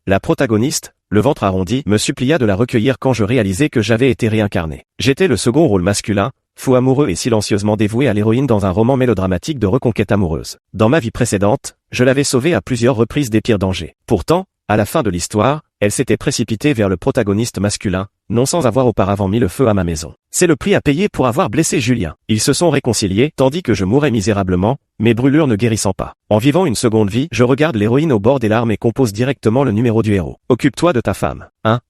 la protagoniste, le ventre arrondi, me supplia de la recueillir quand je réalisai que j'avais été réincarné. J'étais le second rôle masculin, fou amoureux et silencieusement dévoué à l'héroïne dans un roman mélodramatique de reconquête amoureuse. Dans ma vie précédente, je l'avais sauvée à plusieurs reprises des pires dangers. Pourtant, à la fin de l'histoire, elle s'était précipitée vers le protagoniste masculin, non sans avoir auparavant mis le feu à ma maison. C'est le prix à payer pour avoir blessé Julien. Ils se sont réconciliés, tandis que je mourais misérablement, mes brûlures ne guérissant pas. En vivant une seconde vie, je regarde l'héroïne au bord des larmes et compose directement le numéro du héros. Occupe-toi de ta femme.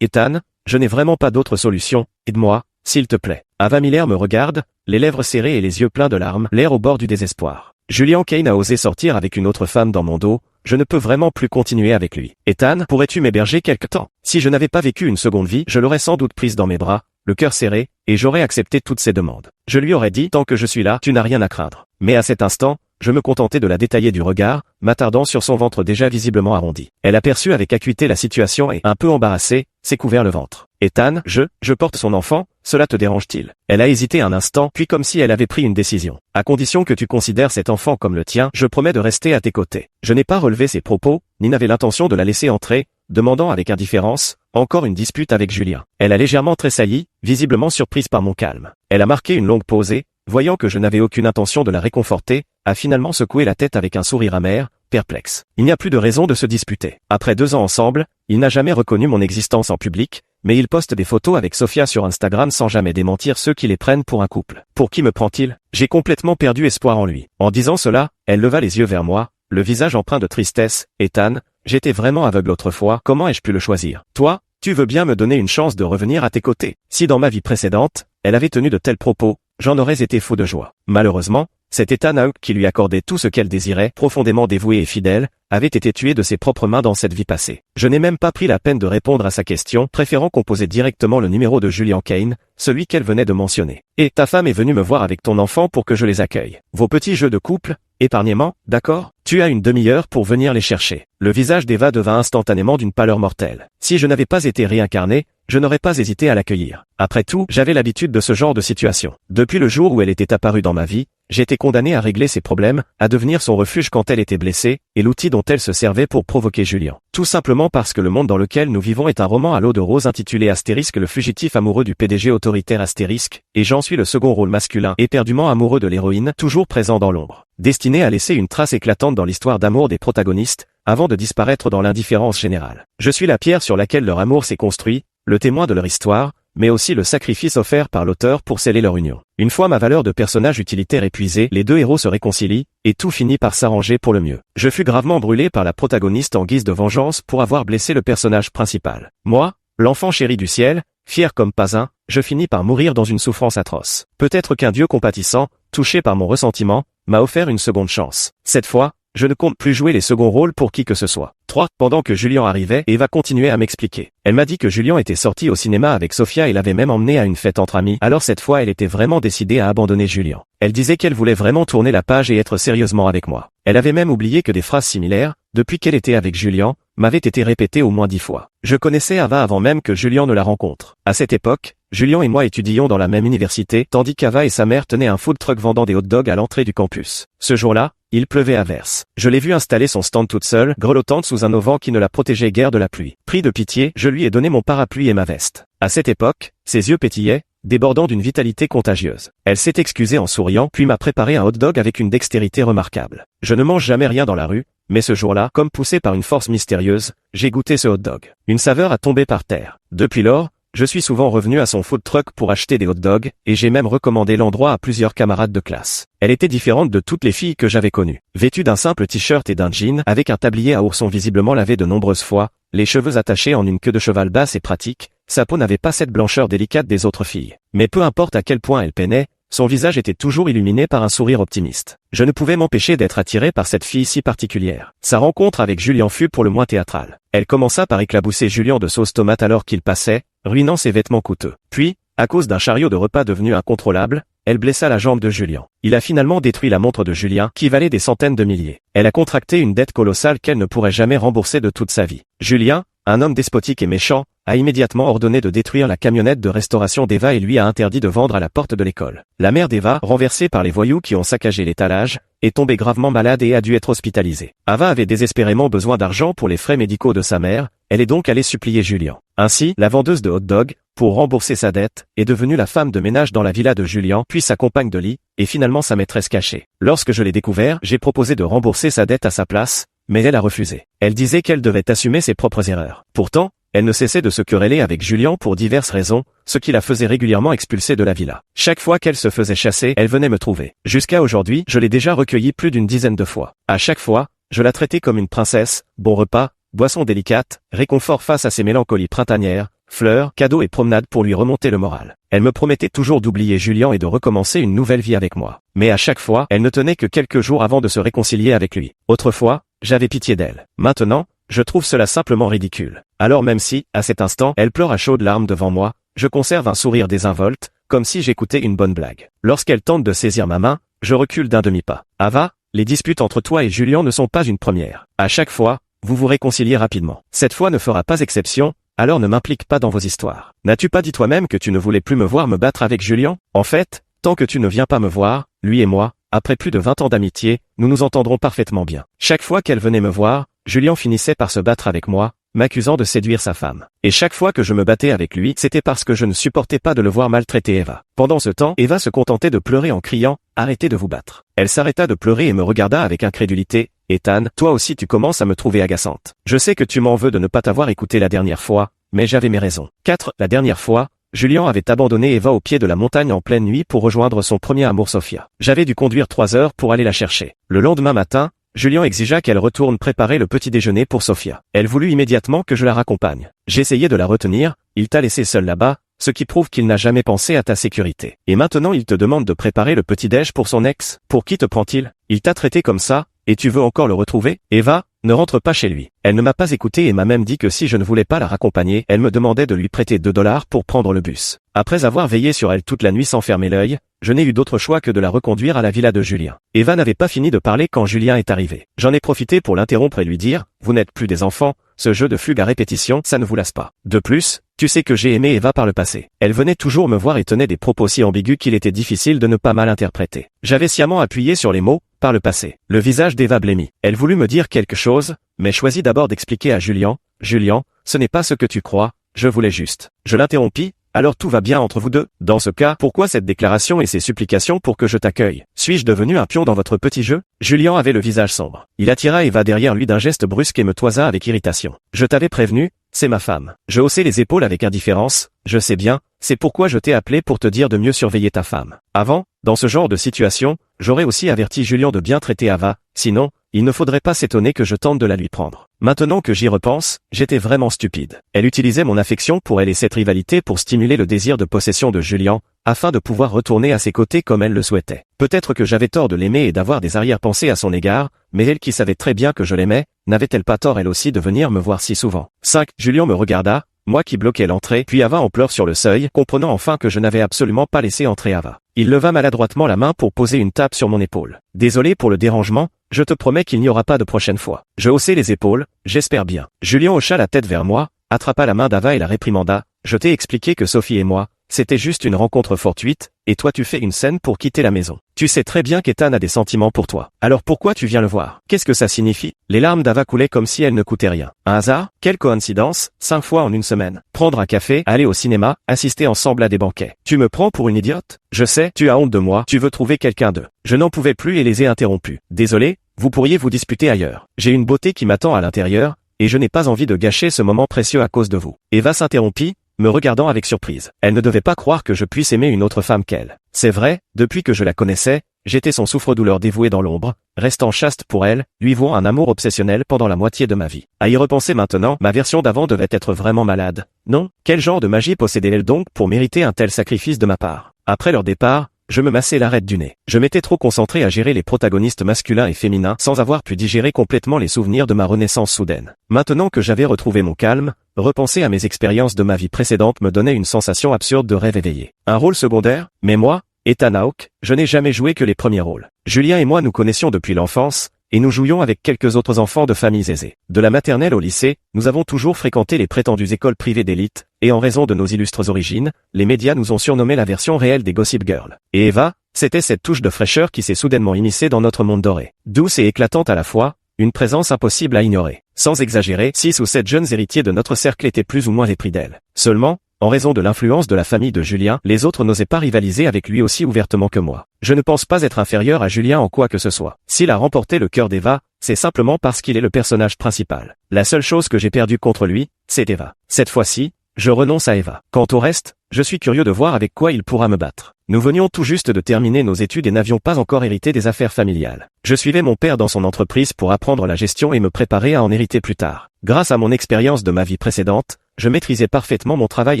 Ethan, je n'ai vraiment pas d'autre solution, aide-moi, s'il te plaît. Ava Miller me regarde, les lèvres serrées et les yeux pleins de larmes, l'air au bord du désespoir. Julian Kane a osé sortir avec une autre femme dans mon dos, je ne peux vraiment plus continuer avec lui. Ethan, pourrais-tu m'héberger quelque temps? Si je n'avais pas vécu une seconde vie, je l'aurais sans doute prise dans mes bras, le cœur serré, et j'aurais accepté toutes ses demandes. Je lui aurais dit, tant que je suis là, tu n'as rien à craindre. Mais à cet instant, je me contentais de la détailler du regard, m'attardant sur son ventre déjà visiblement arrondi. Elle aperçut avec acuité la situation et, un peu embarrassée, s'est couvert le ventre. Ethan, je porte son enfant, cela te dérange-t-il? Elle a hésité un instant, puis comme si elle avait pris une décision. À condition que tu considères cet enfant comme le tien, je promets de rester à tes côtés. Je n'ai pas relevé ses propos, ni n'avais l'intention de la laisser entrer, demandant avec indifférence, encore une dispute avec Julien. Elle a légèrement tressailli, visiblement surprise par mon calme. Elle a marqué une longue pause et, voyant que je n'avais aucune intention de la réconforter, a finalement secoué la tête avec un sourire amer, perplexe. Il n'y a plus de raison de se disputer. Après 2 ans ensemble, il n'a jamais reconnu mon existence en public, mais il poste des photos avec Sophia sur Instagram sans jamais démentir ceux qui les prennent pour un couple. Pour qui me prend-il? J'ai complètement perdu espoir en lui. En disant cela, elle leva les yeux vers moi, le visage empreint de tristesse. Ethan, j'étais vraiment aveugle autrefois, comment ai-je pu le choisir? Toi, tu veux bien me donner une chance de revenir à tes côtés. Si dans ma vie précédente, elle avait tenu de tels propos, j'en aurais été fou de joie. Malheureusement, cet Ethan qui lui accordait tout ce qu'elle désirait, profondément dévoué et fidèle, avait été tué de ses propres mains dans cette vie passée. Je n'ai même pas pris la peine de répondre à sa question, préférant composer directement le numéro de Julian Kane, celui qu'elle venait de mentionner. Et ta femme est venue me voir avec ton enfant pour que je les accueille. Vos petits jeux de couple, épargnement, d'accord? Tu as une demi-heure pour venir les chercher. Le visage d'Eva devint instantanément d'une pâleur mortelle. Si je n'avais pas été réincarné, je n'aurais pas hésité à l'accueillir. Après tout, j'avais l'habitude de ce genre de situation. Depuis le jour où elle était apparue dans ma vie, j'étais condamné à régler ses problèmes, à devenir son refuge quand elle était blessée, et l'outil dont elle se servait pour provoquer Julien. Tout simplement parce que le monde dans lequel nous vivons est un roman à l'eau de rose intitulé Astérisque le fugitif amoureux du PDG autoritaire Astérisque, et j'en suis le second rôle masculin, éperdument amoureux de l'héroïne, toujours présent dans l'ombre. Destiné à laisser une trace éclatante dans l'histoire d'amour des protagonistes, avant de disparaître dans l'indifférence générale. Je suis la pierre sur laquelle leur amour s'est construit, le témoin de leur histoire, mais aussi le sacrifice offert par l'auteur pour sceller leur union. Une fois ma valeur de personnage utilitaire épuisée, les deux héros se réconcilient, et tout finit par s'arranger pour le mieux. Je fus gravement brûlé par la protagoniste en guise de vengeance pour avoir blessé le personnage principal. Moi, l'enfant chéri du ciel, fier comme pas un, je finis par mourir dans une souffrance atroce. Peut-être qu'un Dieu compatissant, touché par mon ressentiment, m'a offert une seconde chance. Cette fois, je ne compte plus jouer les seconds rôles pour qui que ce soit. 3. Pendant que Julien arrivait, Eva continuait à m'expliquer. Elle m'a dit que Julien était sorti au cinéma avec Sophia et l'avait même emmené à une fête entre amis, alors cette fois elle était vraiment décidée à abandonner Julien. Elle disait qu'elle voulait vraiment tourner la page et être sérieusement avec moi. Elle avait même oublié que des phrases similaires, depuis qu'elle était avec Julien, m'avaient été répétées au moins 10 fois. Je connaissais Ava avant même que Julien ne la rencontre. À cette époque, Julien et moi étudions dans la même université, tandis qu'Ava et sa mère tenaient un food truck vendant des hot dogs à l'entrée du campus. Ce jour-là, il pleuvait à verse. Je l'ai vue installer son stand toute seule, grelottante sous un auvent qui ne la protégeait guère de la pluie. Pris de pitié, je lui ai donné mon parapluie et ma veste. À cette époque, ses yeux pétillaient, débordant d'une vitalité contagieuse. Elle s'est excusée en souriant, puis m'a préparé un hot dog avec une dextérité remarquable. Je ne mange jamais rien dans la rue, mais ce jour-là, comme poussé par une force mystérieuse, j'ai goûté ce hot dog. Une saveur a tombé par terre. Depuis lors, je suis souvent revenu à son food truck pour acheter des hot dogs, et j'ai même recommandé l'endroit à plusieurs camarades de classe. Elle était différente de toutes les filles que j'avais connues. Vêtue d'un simple t-shirt et d'un jean, avec un tablier à ourson visiblement lavé de nombreuses fois, les cheveux attachés en une queue de cheval basse et pratique, sa peau n'avait pas cette blancheur délicate des autres filles. Mais peu importe à quel point elle peinait, son visage était toujours illuminé par un sourire optimiste. Je ne pouvais m'empêcher d'être attiré par cette fille si particulière. Sa rencontre avec Julien fut pour le moins théâtrale. Elle commença par éclabousser Julien de sauce tomate alors qu'il passait, ruinant ses vêtements coûteux. Puis, à cause d'un chariot de repas devenu incontrôlable, elle blessa la jambe de Julien. Il a finalement détruit la montre de Julien, qui valait des centaines de milliers. Elle a contracté une dette colossale qu'elle ne pourrait jamais rembourser de toute sa vie. Julien, un homme despotique et méchant, a immédiatement ordonné de détruire la camionnette de restauration d'Eva et lui a interdit de vendre à la porte de l'école. La mère d'Eva, renversée par les voyous qui ont saccagé l'étalage, est tombée gravement malade et a dû être hospitalisée. Ava avait désespérément besoin d'argent pour les frais médicaux de sa mère, Elle est donc allée supplier Julian. Ainsi, la vendeuse de hot-dog, pour rembourser sa dette, est devenue la femme de ménage dans la villa de Julian, puis sa compagne de lit, et finalement sa maîtresse cachée. Lorsque je l'ai découvert, j'ai proposé de rembourser sa dette à sa place, mais elle a refusé. Elle disait qu'elle devait assumer ses propres erreurs. Pourtant, elle ne cessait de se quereller avec Julian pour diverses raisons, ce qui la faisait régulièrement expulser de la villa. Chaque fois qu'elle se faisait chasser, elle venait me trouver. Jusqu'à aujourd'hui, je l'ai déjà recueillie plus d'une dizaine de fois. À chaque fois, je la traitais comme une princesse, bon repas, boisson délicate, réconfort face à ses mélancolies printanières, fleurs, cadeaux et promenades pour lui remonter le moral. Elle me promettait toujours d'oublier Julian et de recommencer une nouvelle vie avec moi. Mais à chaque fois, elle ne tenait que quelques jours avant de se réconcilier avec lui. Autrefois, j'avais pitié d'elle. Maintenant, je trouve cela simplement ridicule. Alors même si, à cet instant, elle pleure à chaudes larmes devant moi, je conserve un sourire désinvolte, comme si j'écoutais une bonne blague. Lorsqu'elle tente de saisir ma main, je recule d'un demi-pas. Ava, les disputes entre toi et Julian ne sont pas une première. À chaque fois, vous vous réconciliez rapidement. Cette fois ne fera pas exception, alors ne m'implique pas dans vos histoires. N'as-tu pas dit toi-même que tu ne voulais plus me voir me battre avec Julian? En fait, tant que tu ne viens pas me voir, lui et moi, après plus de 20 ans d'amitié, nous nous entendrons parfaitement bien. Chaque fois qu'elle venait me voir, Julian finissait par se battre avec moi, m'accusant de séduire sa femme. Et chaque fois que je me battais avec lui, c'était parce que je ne supportais pas de le voir maltraiter Eva. Pendant ce temps, Eva se contentait de pleurer en criant « Arrêtez de vous battre ». Elle s'arrêta de pleurer et me regarda avec incrédulité. « Ethan, toi aussi tu commences à me trouver agaçante. Je sais que tu m'en veux de ne pas t'avoir écouté la dernière fois, mais j'avais mes raisons. 4. La dernière fois, Julian avait abandonné Eva au pied de la montagne en pleine nuit pour rejoindre son premier amour Sophia. J'avais dû conduire 3 heures pour aller la chercher. Le lendemain matin, Julian exigea qu'elle retourne préparer le petit déjeuner pour Sophia. Elle voulut immédiatement que je la raccompagne. J'essayais de la retenir, il t'a laissé seule là-bas, ce qui prouve qu'il n'a jamais pensé à ta sécurité. Et maintenant il te demande de préparer le petit-déj pour son ex. Pour qui te prend-il? Il t'a traité comme ça, et tu veux encore le retrouver? Eva, ne rentre pas chez lui. Elle ne m'a pas écouté et m'a même dit que si je ne voulais pas la raccompagner, elle me demandait de lui prêter $2 pour prendre le bus. Après avoir veillé sur elle toute la nuit sans fermer l'œil, je n'ai eu d'autre choix que de la reconduire à la villa de Julien. Eva n'avait pas fini de parler quand Julien est arrivé. J'en ai profité pour l'interrompre et lui dire « Vous n'êtes plus des enfants, ce jeu de fugue à répétition, ça ne vous lasse pas. De plus, tu sais que j'ai aimé Eva par le passé. Elle venait toujours me voir et tenait des propos si ambigus qu'il était difficile de ne pas mal interpréter. J'avais sciemment appuyé sur les mots « par le passé ». Le visage d'Eva blêmit. Elle voulut me dire quelque chose, mais choisit d'abord d'expliquer à Julien « Julien, ce n'est pas ce que tu crois, je voulais juste. » Je l'interrompis. Alors tout va bien entre vous deux? Dans ce cas, pourquoi cette déclaration et ces supplications pour que je t'accueille? Suis-je devenu un pion dans votre petit jeu? Julien avait le visage sombre. Il attira Eva derrière lui d'un geste brusque et me toisa avec irritation. Je t'avais prévenu, c'est ma femme. Je haussai les épaules avec indifférence. Je sais bien, c'est pourquoi je t'ai appelé pour te dire de mieux surveiller ta femme. Avant, dans ce genre de situation, j'aurais aussi averti Julien de bien traiter Ava, sinon, il ne faudrait pas s'étonner que je tente de la lui prendre. Maintenant que j'y repense, j'étais vraiment stupide. Elle utilisait mon affection pour elle et cette rivalité pour stimuler le désir de possession de Julien, afin de pouvoir retourner à ses côtés comme elle le souhaitait. Peut-être que j'avais tort de l'aimer et d'avoir des arrière-pensées à son égard, mais elle qui savait très bien que je l'aimais, n'avait-elle pas tort elle aussi de venir me voir si souvent? 5. Julien me regarda, moi qui bloquais l'entrée, puis Ava en pleurs sur le seuil, comprenant enfin que je n'avais absolument pas laissé entrer Ava. Il leva maladroitement la main pour poser une tape sur mon épaule. Désolé pour le dérangement, je te promets qu'il n'y aura pas de prochaine fois. Je haussai les épaules, j'espère bien. Julien hocha la tête vers moi, attrapa la main d'Ava et la réprimanda. Je t'ai expliqué que Sophie et moi, c'était juste une rencontre fortuite, et toi tu fais une scène pour quitter la maison. Tu sais très bien qu'Ethan a des sentiments pour toi. Alors pourquoi tu viens le voir? Qu'est-ce que ça signifie? Les larmes d'Ava coulaient comme si elles ne coûtaient rien. Un hasard? Quelle coïncidence? 5 fois en une semaine. Prendre un café, aller au cinéma, assister ensemble à des banquets. Tu me prends pour une idiote? Je sais, tu as honte de moi, tu veux trouver quelqu'un d'eux. Je n'en pouvais plus et les ai interrompus. Désolé, vous pourriez vous disputer ailleurs. J'ai une beauté qui m'attend à l'intérieur, et je n'ai pas envie de gâcher ce moment précieux à cause de vous. Eva s'interrompit, me regardant avec surprise. Elle ne devait pas croire que je puisse aimer une autre femme qu'elle. C'est vrai, depuis que je la connaissais, j'étais son souffre-douleur dévoué dans l'ombre, restant chaste pour elle, lui vouant un amour obsessionnel pendant la moitié de ma vie. À y repenser maintenant, ma version d'avant devait être vraiment malade. Non? Quel genre de magie possédait-elle donc pour mériter un tel sacrifice de ma part? Après leur départ, je me massai l'arête du nez. Je m'étais trop concentré à gérer les protagonistes masculins et féminins sans avoir pu digérer complètement les souvenirs de ma renaissance soudaine. Maintenant que j'avais retrouvé mon calme, repenser à mes expériences de ma vie précédente me donnait une sensation absurde de rêve éveillé. Un rôle secondaire? Mais moi, Ethan Hawke, je n'ai jamais joué que les premiers rôles. Julien et moi nous connaissions depuis l'enfance, et nous jouions avec quelques autres enfants de familles aisées. De la maternelle au lycée, nous avons toujours fréquenté les prétendues écoles privées d'élite, et en raison de nos illustres origines, les médias nous ont surnommé la version réelle des Gossip Girl. Et Eva, c'était cette touche de fraîcheur qui s'est soudainement immiscée dans notre monde doré. Douce et éclatante à la fois, une présence impossible à ignorer. Sans exagérer, 6 ou 7 jeunes héritiers de notre cercle étaient plus ou moins épris d'elle. Seulement, en raison de l'influence de la famille de Julien, les autres n'osaient pas rivaliser avec lui aussi ouvertement que moi. Je ne pense pas être inférieur à Julien en quoi que ce soit. S'il a remporté le cœur d'Eva, c'est simplement parce qu'il est le personnage principal. La seule chose que j'ai perdue contre lui, c'est Eva. Cette fois-ci, je renonce à Eva. Quant au reste, je suis curieux de voir avec quoi il pourra me battre. Nous venions tout juste de terminer nos études et n'avions pas encore hérité des affaires familiales. Je suivais mon père dans son entreprise pour apprendre la gestion et me préparer à en hériter plus tard. Grâce à mon expérience de ma vie précédente, je maîtrisais parfaitement mon travail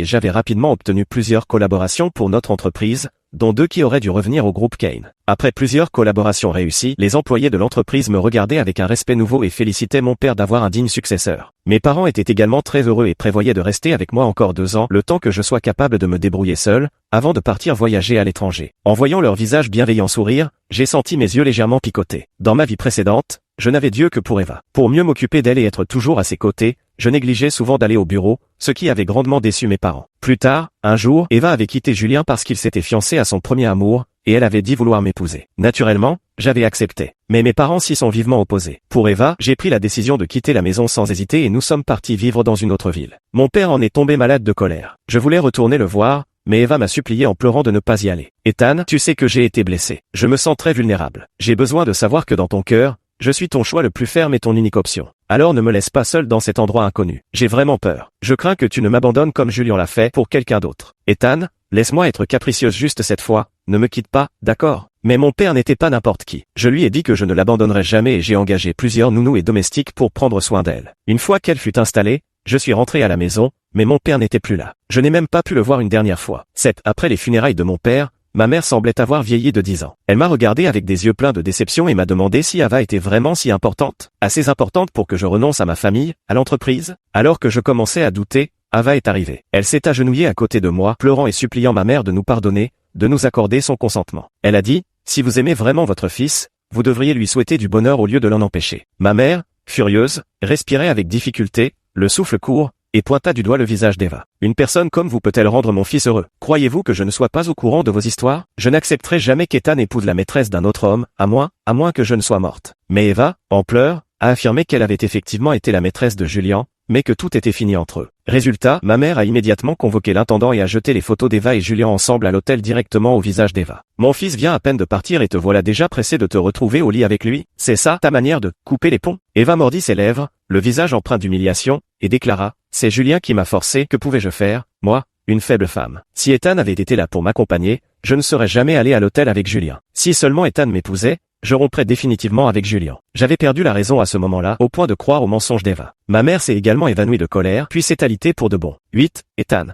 et j'avais rapidement obtenu plusieurs collaborations pour notre entreprise, dont 2 qui auraient dû revenir au groupe Kane. Après plusieurs collaborations réussies, les employés de l'entreprise me regardaient avec un respect nouveau et félicitaient mon père d'avoir un digne successeur. Mes parents étaient également très heureux et prévoyaient de rester avec moi encore 2 ans, le temps que je sois capable de me débrouiller seul, avant de partir voyager à l'étranger. En voyant leur visage bienveillant sourire, j'ai senti mes yeux légèrement picoter. Dans ma vie précédente, je n'avais Dieu que pour Eva. Pour mieux m'occuper d'elle et être toujours à ses côtés, je négligeais souvent d'aller au bureau, ce qui avait grandement déçu mes parents. Plus tard, un jour, Eva avait quitté Julien parce qu'il s'était fiancé à son premier amour, et elle avait dit vouloir m'épouser. Naturellement, j'avais accepté. Mais mes parents s'y sont vivement opposés. Pour Eva, j'ai pris la décision de quitter la maison sans hésiter et nous sommes partis vivre dans une autre ville. Mon père en est tombé malade de colère. Je voulais retourner le voir, mais Eva m'a supplié en pleurant de ne pas y aller. Ethan, tu sais que j'ai été blessé. Je me sens très vulnérable. J'ai besoin de savoir que dans ton cœur, je suis ton choix le plus ferme et ton unique option. Alors ne me laisse pas seul dans cet endroit inconnu. J'ai vraiment peur. Je crains que tu ne m'abandonnes comme Julien l'a fait pour quelqu'un d'autre. Ethan, laisse-moi être capricieuse juste cette fois, ne me quitte pas, d'accord? Mais mon père n'était pas n'importe qui. Je lui ai dit que je ne l'abandonnerais jamais et j'ai engagé plusieurs nounous et domestiques pour prendre soin d'elle. Une fois qu'elle fut installée, je suis rentré à la maison, mais mon père n'était plus là. Je n'ai même pas pu le voir une dernière fois. Après les funérailles de mon père, ma mère semblait avoir vieilli de 10 ans. Elle m'a regardé avec des yeux pleins de déception et m'a demandé si Ava était vraiment si importante, assez importante pour que je renonce à ma famille, à l'entreprise. Alors que je commençais à douter, Ava est arrivée. Elle s'est agenouillée à côté de moi, pleurant et suppliant ma mère de nous pardonner, de nous accorder son consentement. Elle a dit, si vous aimez vraiment votre fils, vous devriez lui souhaiter du bonheur au lieu de l'en empêcher. Ma mère, furieuse, respirait avec difficulté, le souffle court, et pointa du doigt le visage d'Eva. Une personne comme vous peut-elle rendre mon fils heureux? Croyez-vous que je ne sois pas au courant de vos histoires? Je n'accepterai jamais qu'Ethan épouse la maîtresse d'un autre homme, à moins que je ne sois morte. Mais Eva, en pleurs, a affirmé qu'elle avait effectivement été la maîtresse de Julien, mais que tout était fini entre eux. Résultat, ma mère a immédiatement convoqué l'intendant et a jeté les photos d'Eva et Julien ensemble à l'hôtel directement au visage d'Eva. Mon fils vient à peine de partir et te voilà déjà pressé de te retrouver au lit avec lui? C'est ça, ta manière de couper les ponts? Eva mordit ses lèvres, le visage empreint d'humiliation, et déclara, c'est Julien qui m'a forcé, que pouvais-je faire, moi, une faible femme? Si Ethan avait été là pour m'accompagner, je ne serais jamais allé à l'hôtel avec Julien. Si seulement Ethan m'épousait, je romprais définitivement avec Julien. J'avais perdu la raison à ce moment-là, au point de croire au mensonge d'Eva. Ma mère s'est également évanouie de colère, puis s'est alitée pour de bon. 8. Ethan.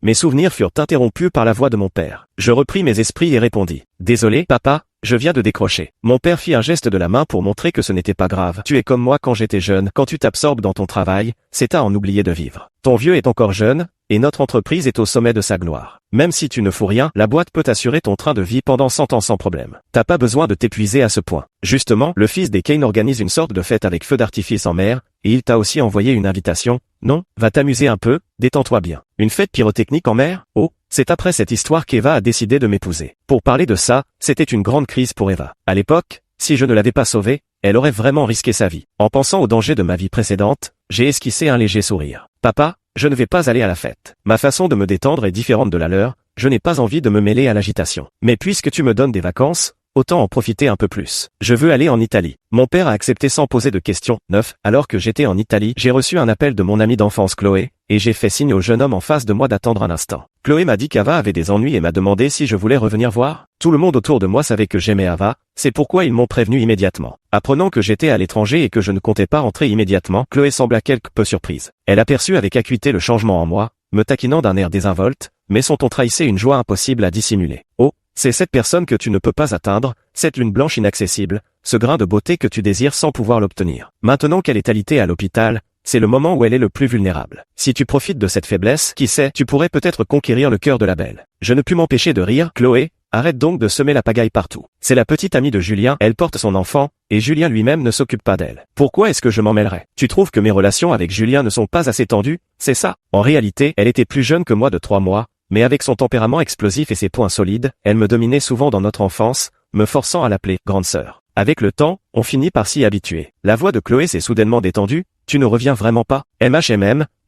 Mes souvenirs furent interrompus par la voix de mon père. Je repris mes esprits et répondis. Désolé, papa, je viens de décrocher. Mon père fit un geste de la main pour montrer que ce n'était pas grave. Tu es comme moi quand j'étais jeune, quand tu t'absorbes dans ton travail, c'est à en oublier de vivre. Ton vieux est encore jeune, et notre entreprise est au sommet de sa gloire. Même si tu ne fous rien, la boîte peut assurer ton train de vie pendant 100 ans sans problème. T'as pas besoin de t'épuiser à ce point. Justement, le fils des Kane organise une sorte de fête avec feu d'artifice en mer, et il t'a aussi envoyé une invitation. Non, va t'amuser un peu, détends-toi bien. Une fête pyrotechnique en mer? Oh, c'est après cette histoire qu'Eva a décidé de m'épouser. Pour parler de ça, c'était une grande crise pour Eva. À l'époque, si je ne l'avais pas sauvée, elle aurait vraiment risqué sa vie. En pensant aux dangers de ma vie précédente, j'ai esquissé un léger sourire. Papa, je ne vais pas aller à la fête. Ma façon de me détendre est différente de la leur, je n'ai pas envie de me mêler à l'agitation. Mais puisque tu me donnes des vacances, autant en profiter un peu plus. Je veux aller en Italie. Mon père a accepté sans poser de questions. 9. Alors que j'étais en Italie, j'ai reçu un appel de mon amie d'enfance Chloé, et j'ai fait signe au jeune homme en face de moi d'attendre un instant. Chloé m'a dit qu'Ava avait des ennuis et m'a demandé si je voulais revenir voir. Tout le monde autour de moi savait que j'aimais Ava, c'est pourquoi ils m'ont prévenu immédiatement. Apprenant que j'étais à l'étranger et que je ne comptais pas rentrer immédiatement, Chloé sembla quelque peu surprise. Elle aperçut avec acuité le changement en moi, me taquinant d'un air désinvolte, mais son ton trahissait une joie impossible à dissimuler. Oh, c'est cette personne que tu ne peux pas atteindre, cette lune blanche inaccessible, ce grain de beauté que tu désires sans pouvoir l'obtenir. Maintenant qu'elle est alitée à l'hôpital, c'est le moment où elle est le plus vulnérable. Si tu profites de cette faiblesse, qui sait, tu pourrais peut-être conquérir le cœur de la belle. Je ne pus m'empêcher de rire. Chloé, arrête donc de semer la pagaille partout. C'est la petite amie de Julien, elle porte son enfant, et Julien lui-même ne s'occupe pas d'elle. Pourquoi est-ce que je m'en mêlerais? Tu trouves que mes relations avec Julien ne sont pas assez tendues? C'est ça. En réalité, elle était plus jeune que moi de 3 mois, mais avec son tempérament explosif et ses poings solides, elle me dominait souvent dans notre enfance, me forçant à l'appeler « grande sœur ». Avec le temps, on finit par s'y habituer. La voix de Chloé s'est soudainement détendue, tu ne reviens vraiment pas?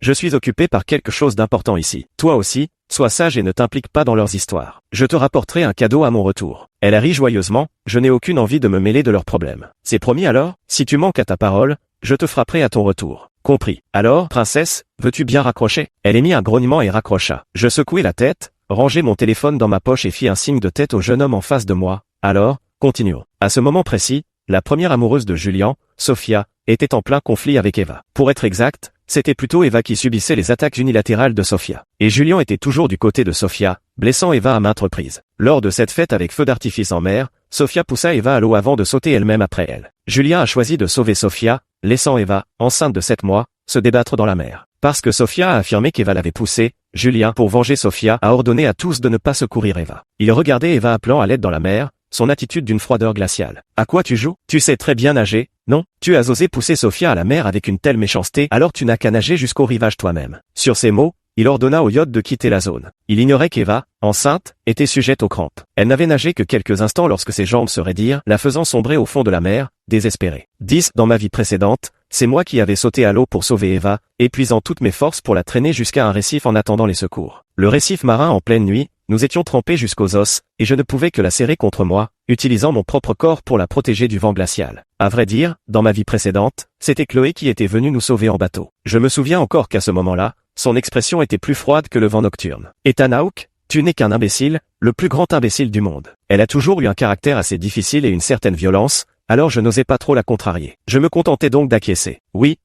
Je suis occupé par quelque chose d'important ici. Toi aussi, sois sage et ne t'implique pas dans leurs histoires. Je te rapporterai un cadeau à mon retour. Elle a ri joyeusement, je n'ai aucune envie de me mêler de leurs problèmes. C'est promis alors? Si tu manques à ta parole, je te frapperai à ton retour. Compris. Alors, princesse, veux-tu bien raccrocher? Elle émit un grognement et raccrocha. Je secouai la tête, rangeai mon téléphone dans ma poche et fis un signe de tête au jeune homme en face de moi. Alors, continuons. À ce moment précis, la première amoureuse de Julian, Sophia, était en plein conflit avec Eva. Pour être exact, c'était plutôt Eva qui subissait les attaques unilatérales de Sophia. Et Julian était toujours du côté de Sophia, blessant Eva à maintes reprises. Lors de cette fête avec feu d'artifice en mer, Sophia poussa Eva à l'eau avant de sauter elle-même après elle. Julian a choisi de sauver Sophia, laissant Eva, enceinte de 7 mois, se débattre dans la mer. Parce que Sophia a affirmé qu'Eva l'avait poussée, Julian, pour venger Sophia, a ordonné à tous de ne pas secourir Eva. Il regardait Eva appelant à l'aide dans la mer, son attitude d'une froideur glaciale. À quoi tu joues? Tu sais très bien nager, non? Tu as osé pousser Sophia à la mer avec une telle méchanceté, alors tu n'as qu'à nager jusqu'au rivage toi-même. Sur ces mots, il ordonna au yacht de quitter la zone. Il ignorait qu'Eva, enceinte, était sujette aux crampes. Elle n'avait nagé que quelques instants lorsque ses jambes se raidirent, la faisant sombrer au fond de la mer, désespérée. 10. Dans ma vie précédente, c'est moi qui avais sauté à l'eau pour sauver Eva, épuisant toutes mes forces pour la traîner jusqu'à un récif en attendant les secours. Le récif marin en pleine nuit, nous étions trempés jusqu'aux os, et je ne pouvais que la serrer contre moi, utilisant mon propre corps pour la protéger du vent glacial. À vrai dire, dans ma vie précédente, c'était Chloé qui était venue nous sauver en bateau. Je me souviens encore qu'à ce moment-là, son expression était plus froide que le vent nocturne. Ethan Hawke, tu n'es qu'un imbécile, le plus grand imbécile du monde. Elle a toujours eu un caractère assez difficile et une certaine violence, alors je n'osais pas trop la contrarier. Je me contentais donc d'acquiescer. Oui,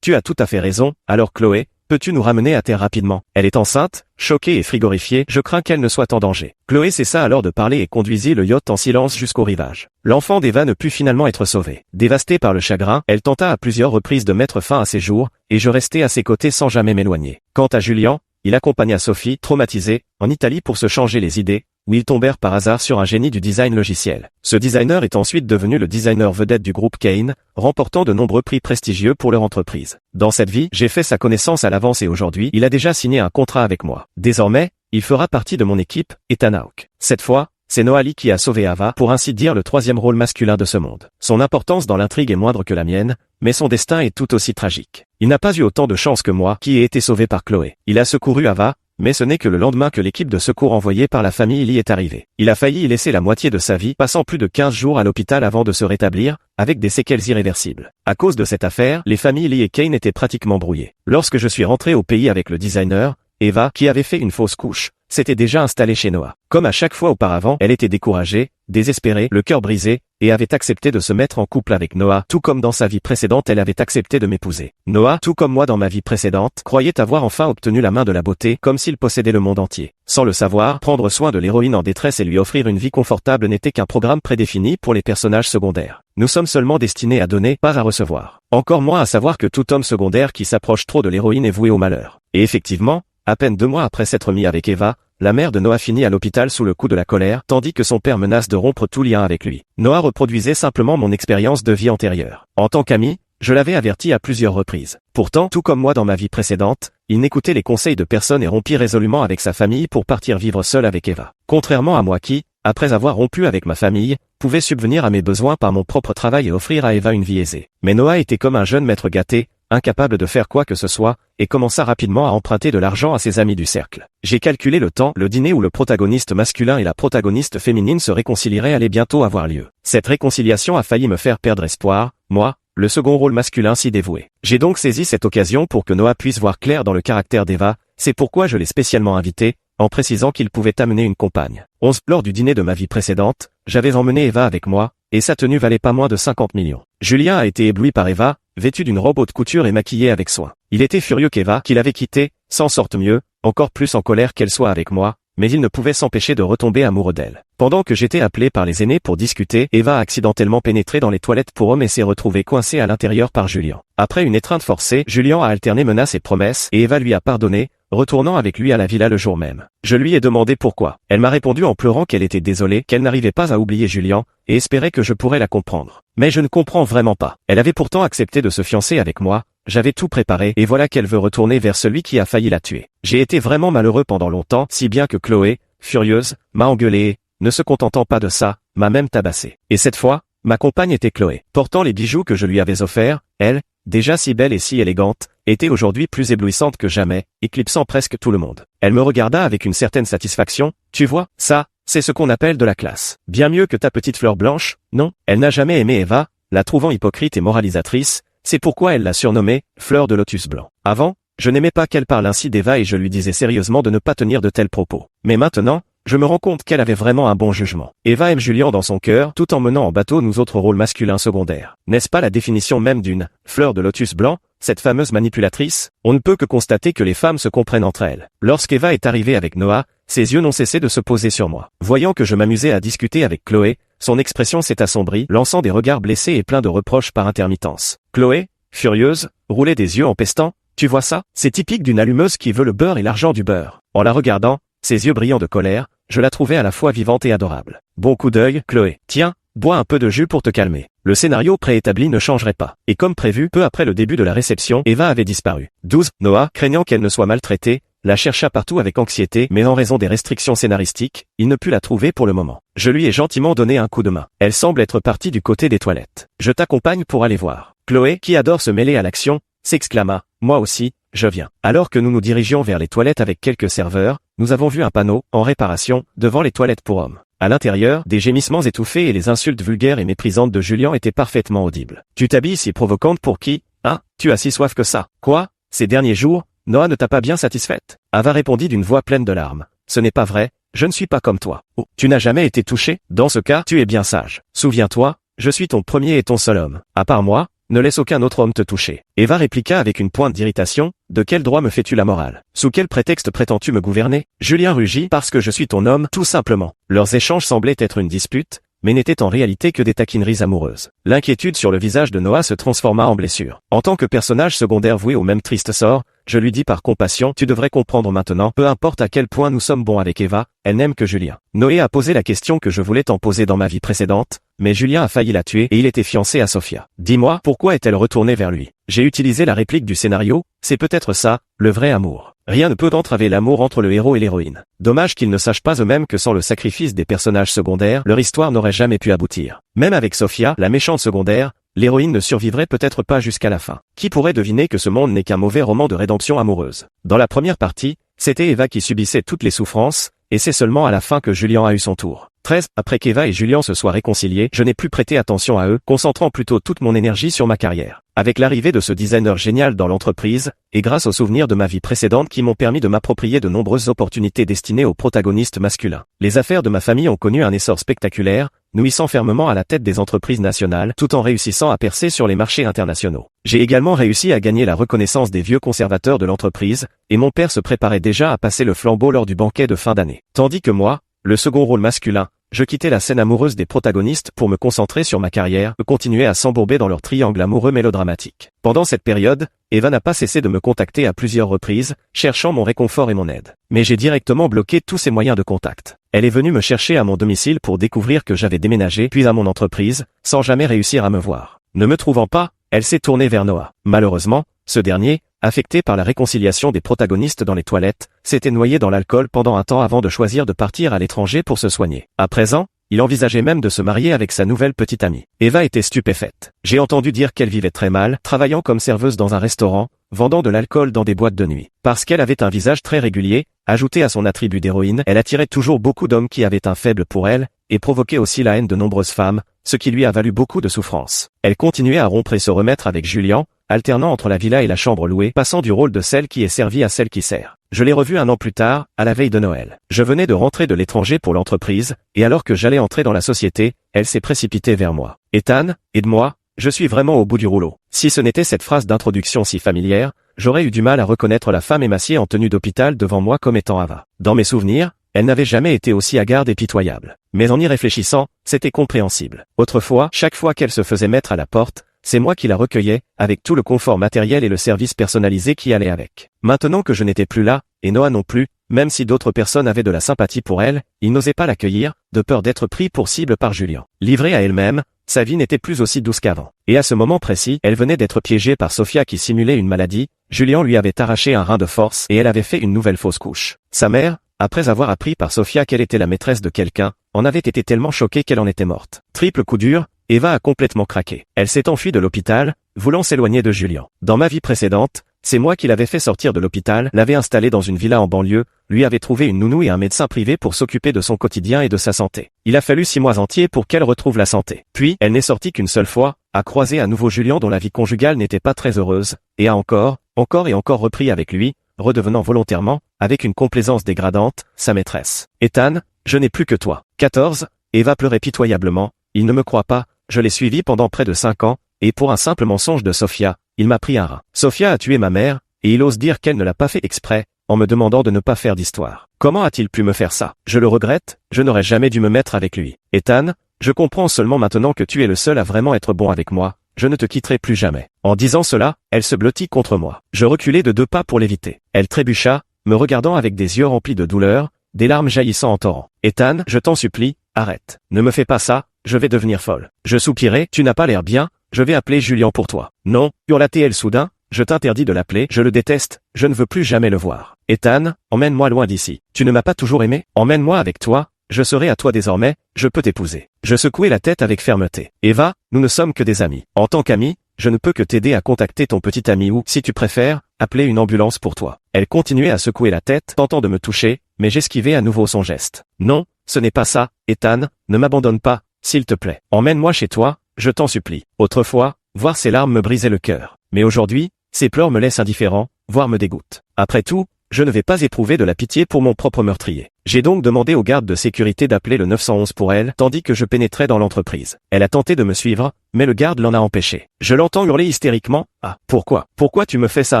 tu as tout à fait raison, alors Chloé, peux-tu nous ramener à terre rapidement? Elle est enceinte, choquée et frigorifiée, je crains qu'elle ne soit en danger. Chloé cessa alors de parler et conduisit le yacht en silence jusqu'au rivage. L'enfant d'Eva ne put finalement être sauvé. Dévastée par le chagrin, elle tenta à plusieurs reprises de mettre fin à ses jours, et je restai à ses côtés sans jamais m'éloigner. Quant à Julian, il accompagna Sophie, traumatisée, en Italie pour se changer les idées, où ils tombèrent par hasard sur un génie du design logiciel. Ce designer est ensuite devenu le designer vedette du groupe Kane, remportant de nombreux prix prestigieux pour leur entreprise. Dans cette vie, j'ai fait sa connaissance à l'avance et aujourd'hui, il a déjà signé un contrat avec moi. Désormais, il fera partie de mon équipe, Ethan Hawke. Cette fois, c'est Noali qui a sauvé Ava, pour ainsi dire le troisième rôle masculin de ce monde. Son importance dans l'intrigue est moindre que la mienne, mais son destin est tout aussi tragique. Il n'a pas eu autant de chance que moi, qui ai été sauvé par Chloé. Il a secouru Ava, mais ce n'est que le lendemain que l'équipe de secours envoyée par la famille y est arrivée. Il a failli y laisser la moitié de sa vie, passant plus de 15 jours à l'hôpital avant de se rétablir, avec des séquelles irréversibles. À cause de cette affaire, les familles Lee et Kane étaient pratiquement brouillées. Lorsque je suis rentré au pays avec le designer, Eva, qui avait fait une fausse couche, s'était déjà installée chez Noah. Comme à chaque fois auparavant, elle était découragée, désespérée, le cœur brisé, et avait accepté de se mettre en couple avec Noah, tout comme dans sa vie précédente elle avait accepté de m'épouser. Noah, tout comme moi dans ma vie précédente, croyait avoir enfin obtenu la main de la beauté, comme s'il possédait le monde entier. Sans le savoir, prendre soin de l'héroïne en détresse et lui offrir une vie confortable n'était qu'un programme prédéfini pour les personnages secondaires. Nous sommes seulement destinés à donner, pas à recevoir. Encore moins à savoir que tout homme secondaire qui s'approche trop de l'héroïne est voué au malheur. Et effectivement, à peine 2 mois après s'être mis avec Eva, la mère de Noah finit à l'hôpital sous le coup de la colère, tandis que son père menace de rompre tout lien avec lui. Noah reproduisait simplement mon expérience de vie antérieure. En tant qu'ami, je l'avais averti à plusieurs reprises. Pourtant, tout comme moi dans ma vie précédente, il n'écoutait les conseils de personne et rompit résolument avec sa famille pour partir vivre seul avec Eva. Contrairement à moi qui, après avoir rompu avec ma famille, pouvais subvenir à mes besoins par mon propre travail et offrir à Eva une vie aisée. Mais Noah était comme un jeune maître gâté, incapable de faire quoi que ce soit, et commença rapidement à emprunter de l'argent à ses amis du cercle. J'ai calculé le temps, le dîner où le protagoniste masculin et la protagoniste féminine se réconcilieraient allait bientôt avoir lieu. Cette réconciliation a failli me faire perdre espoir, moi, le second rôle masculin si dévoué. J'ai donc saisi cette occasion pour que Noah puisse voir clair dans le caractère d'Eva, c'est pourquoi je l'ai spécialement invité, en précisant qu'il pouvait amener une compagne. 11. Lors du dîner de ma vie précédente, j'avais emmené Eva avec moi, et sa tenue valait pas moins de 50 millions. Julien a été ébloui par Eva, vêtue d'une robe haute couture et maquillée avec soin. Il était furieux qu'Eva, qu'il avait quittée, s'en sorte mieux, encore plus en colère qu'elle soit avec moi, mais il ne pouvait s'empêcher de retomber amoureux d'elle. Pendant que j'étais appelé par les aînés pour discuter, Eva a accidentellement pénétré dans les toilettes pour hommes et s'est retrouvée coincée à l'intérieur par Julien. Après une étreinte forcée, Julien a alterné menaces et promesses, et Eva lui a pardonné, retournant avec lui à la villa le jour même. Je lui ai demandé pourquoi. Elle m'a répondu en pleurant qu'elle était désolée, qu'elle n'arrivait pas à oublier Julien, et espérait que je pourrais la comprendre. Mais je ne comprends vraiment pas. Elle avait pourtant accepté de se fiancer avec moi, j'avais tout préparé, et voilà qu'elle veut retourner vers celui qui a failli la tuer. J'ai été vraiment malheureux pendant longtemps, si bien que Chloé, furieuse, m'a engueulé et, ne se contentant pas de ça, m'a même tabassé. Et cette fois, ma compagne était Chloé. Portant les bijoux que je lui avais offerts, elle, déjà si belle et si élégante, était aujourd'hui plus éblouissante que jamais, éclipsant presque tout le monde. Elle me regarda avec une certaine satisfaction. Tu vois, ça, c'est ce qu'on appelle de la classe. Bien mieux que ta petite fleur blanche, non? Elle n'a jamais aimé Eva, la trouvant hypocrite et moralisatrice, c'est pourquoi elle l'a surnommée fleur de lotus blanc. Avant, je n'aimais pas qu'elle parle ainsi d'Eva et je lui disais sérieusement de ne pas tenir de tels propos. Mais maintenant, je me rends compte qu'elle avait vraiment un bon jugement. Eva aime Julien dans son cœur, tout en menant en bateau nous autres rôles masculins secondaires. N'est-ce pas la définition même d'une fleur de lotus blanc, cette fameuse manipulatrice? On ne peut que constater que les femmes se comprennent entre elles. Lorsqu'Eva est arrivée avec Noah, ses yeux n'ont cessé de se poser sur moi. Voyant que je m'amusais à discuter avec Chloé, son expression s'est assombrie, lançant des regards blessés et pleins de reproches par intermittence. Chloé, furieuse, roulait des yeux en pestant. Tu vois ça? C'est typique d'une allumeuse qui veut le beurre et l'argent du beurre. En la regardant, ses yeux brillants de colère, je la trouvais à la fois vivante et adorable. Bon coup d'œil, Chloé. Tiens, bois un peu de jus pour te calmer. Le scénario préétabli ne changerait pas. Et comme prévu, peu après le début de la réception, Eva avait disparu. 12. Noah, craignant qu'elle ne soit maltraitée, la chercha partout avec anxiété, mais en raison des restrictions scénaristiques, il ne put la trouver pour le moment. Je lui ai gentiment donné un coup de main. Elle semble être partie du côté des toilettes. Je t'accompagne pour aller voir. Chloé, qui adore se mêler à l'action, s'exclama. Moi aussi, je viens. Alors que nous nous dirigions vers les toilettes avec quelques serveurs, nous avons vu un panneau, en réparation, devant les toilettes pour hommes. À l'intérieur, des gémissements étouffés et les insultes vulgaires et méprisantes de Julien étaient parfaitement audibles. Tu t'habilles si provocante pour qui? Hein? Tu as si soif que ça? Quoi? Ces derniers jours, Noah ne t'a pas bien satisfaite? Ava répondit d'une voix pleine de larmes. Ce n'est pas vrai, je ne suis pas comme toi. Oh, tu n'as jamais été touché? Dans ce cas, tu es bien sage. Souviens-toi, je suis ton premier et ton seul homme. À part moi, ne laisse aucun autre homme te toucher. Eva répliqua avec une pointe d'irritation. De quel droit me fais-tu la morale? Sous quel prétexte prétends-tu me gouverner? Julien rugit. Parce que je suis ton homme, tout simplement. Leurs échanges semblaient être une dispute, mais n'étaient en réalité que des taquineries amoureuses. L'inquiétude sur le visage de Noah se transforma en blessure. En tant que personnage secondaire voué au même triste sort, je lui dis par compassion, tu devrais comprendre maintenant, peu importe à quel point nous sommes bons avec Eva, elle n'aime que Julien. Noé a posé la question que je voulais t'en poser dans ma vie précédente, mais Julien a failli la tuer et il était fiancé à Sophia. Dis-moi, pourquoi est-elle retournée vers lui? J'ai utilisé la réplique du scénario, c'est peut-être ça, le vrai amour. Rien ne peut entraver l'amour entre le héros et l'héroïne. Dommage qu'ils ne sachent pas eux-mêmes que sans le sacrifice des personnages secondaires, leur histoire n'aurait jamais pu aboutir. Même avec Sophia, la méchante secondaire, l'héroïne ne survivrait peut-être pas jusqu'à la fin. Qui pourrait deviner que ce monde n'est qu'un mauvais roman de rédemption amoureuse? Dans la première partie, c'était Eva qui subissait toutes les souffrances, et c'est seulement à la fin que Julien a eu son tour. 13. Après qu'Eva et Julien se soient réconciliés, je n'ai plus prêté attention à eux, concentrant plutôt toute mon énergie sur ma carrière. Avec l'arrivée de ce designer génial dans l'entreprise, et grâce aux souvenirs de ma vie précédente qui m'ont permis de m'approprier de nombreuses opportunités destinées aux protagonistes masculins. Les affaires de ma famille ont connu un essor spectaculaire, nous hissant fermement à la tête des entreprises nationales, tout en réussissant à percer sur les marchés internationaux. J'ai également réussi à gagner la reconnaissance des vieux conservateurs de l'entreprise, et mon père se préparait déjà à passer le flambeau lors du banquet de fin d'année. Tandis que moi, le second rôle masculin, je quittais la scène amoureuse des protagonistes pour me concentrer sur ma carrière, continuer à s'embourber dans leur triangle amoureux mélodramatique. Pendant cette période, Eva n'a pas cessé de me contacter à plusieurs reprises, cherchant mon réconfort et mon aide. Mais j'ai directement bloqué tous ses moyens de contact. Elle est venue me chercher à mon domicile pour découvrir que j'avais déménagé, puis à mon entreprise, sans jamais réussir à me voir. Ne me trouvant pas, elle s'est tournée vers Noah. Malheureusement, ce dernier, affecté par la réconciliation des protagonistes dans les toilettes, s'était noyé dans l'alcool pendant un temps avant de choisir de partir à l'étranger pour se soigner. À présent, il envisageait même de se marier avec sa nouvelle petite amie. Eva était stupéfaite. J'ai entendu dire qu'elle vivait très mal, travaillant comme serveuse dans un restaurant, vendant de l'alcool dans des boîtes de nuit. Parce qu'elle avait un visage très régulier, ajouté à son attribut d'héroïne, elle attirait toujours beaucoup d'hommes qui avaient un faible pour elle, et provoquait aussi la haine de nombreuses femmes, ce qui lui a valu beaucoup de souffrance. Elle continuait à rompre et se remettre avec Julien, alternant entre la villa et la chambre louée, passant du rôle de celle qui est servie à celle qui sert. Je l'ai revue un an plus tard, à la veille de Noël. Je venais de rentrer de l'étranger pour l'entreprise, et alors que j'allais entrer dans la société, elle s'est précipitée vers moi. Ethan, aide-moi, je suis vraiment au bout du rouleau. Si ce n'était cette phrase d'introduction si familière, j'aurais eu du mal à reconnaître la femme émaciée en tenue d'hôpital devant moi comme étant Ava. Dans mes souvenirs, elle n'avait jamais été aussi hagarde et pitoyable. Mais en y réfléchissant, c'était compréhensible. Autrefois, chaque fois qu'elle se faisait mettre à la porte, c'est moi qui la recueillais, avec tout le confort matériel et le service personnalisé qui allait avec. Maintenant que je n'étais plus là, et Noah non plus, même si d'autres personnes avaient de la sympathie pour elle, ils n'osaient pas l'accueillir, de peur d'être pris pour cible par Julien. Livrée à elle-même, sa vie n'était plus aussi douce qu'avant. Et à ce moment précis, elle venait d'être piégée par Sophia qui simulait une maladie, Julien lui avait arraché un rein de force et elle avait fait une nouvelle fausse couche. Sa mère, après avoir appris par Sophia qu'elle était la maîtresse de quelqu'un, en avait été tellement choquée qu'elle en était morte. Triple coup dur, Eva a complètement craqué. Elle s'est enfuie de l'hôpital, voulant s'éloigner de Julian. Dans ma vie précédente, c'est moi qui l'avais fait sortir de l'hôpital, l'avais installé dans une villa en banlieue, lui avait trouvé une nounou et un médecin privé pour s'occuper de son quotidien et de sa santé. Il a fallu 6 mois entiers pour qu'elle retrouve la santé. Puis, elle n'est sortie qu'une seule fois, a croisé à nouveau Julian dont la vie conjugale n'était pas très heureuse, et a encore et encore repris avec lui, redevenant volontairement, avec une complaisance dégradante, sa maîtresse. Ethan, je n'ai plus que toi. 14. Eva pleurait pitoyablement. Il ne me croit pas, je l'ai suivi pendant près de 5 ans, et pour un simple mensonge de Sophia, il m'a pris un rein. Sophia a tué ma mère, et il ose dire qu'elle ne l'a pas fait exprès, en me demandant de ne pas faire d'histoire. Comment a-t-il pu me faire ça? Je le regrette, je n'aurais jamais dû me mettre avec lui. Ethan, je comprends seulement maintenant que tu es le seul à vraiment être bon avec moi, je ne te quitterai plus jamais. En disant cela, elle se blottit contre moi. Je reculai de 2 pas pour l'éviter. Elle trébucha, me regardant avec des yeux remplis de douleur, des larmes jaillissant en torrent. Ethan, je t'en supplie, arrête. Ne me fais pas ça, je vais devenir folle. Je soupirai, tu n'as pas l'air bien, je vais appeler Julian pour toi. Non, hurla-t-elle soudain, je t'interdis de l'appeler, je le déteste, je ne veux plus jamais le voir. Ethan, emmène-moi loin d'ici. Tu ne m'as pas toujours aimé? Emmène-moi avec toi, je serai à toi désormais, je peux t'épouser. Je secouai la tête avec fermeté. Eva, nous ne sommes que des amis. En tant qu'ami, je ne peux que t'aider à contacter ton petit ami ou, si tu préfères, appeler une ambulance pour toi. Elle continuait à secouer la tête, tentant de me toucher, mais j'esquivai à nouveau son geste. Non, ce n'est pas ça, Ethan, ne m'abandonne pas, s'il te plaît. Emmène-moi chez toi, je t'en supplie. Autrefois, voir ses larmes me brisait le cœur. Mais aujourd'hui, ses pleurs me laissent indifférent, voire me dégoûtent. Après tout, je ne vais pas éprouver de la pitié pour mon propre meurtrier. J'ai donc demandé aux gardes de sécurité d'appeler le 911 pour elle, tandis que je pénétrais dans l'entreprise. Elle a tenté de me suivre, mais le garde l'en a empêché. Je l'entends hurler hystériquement. Ah, pourquoi? Pourquoi tu me fais ça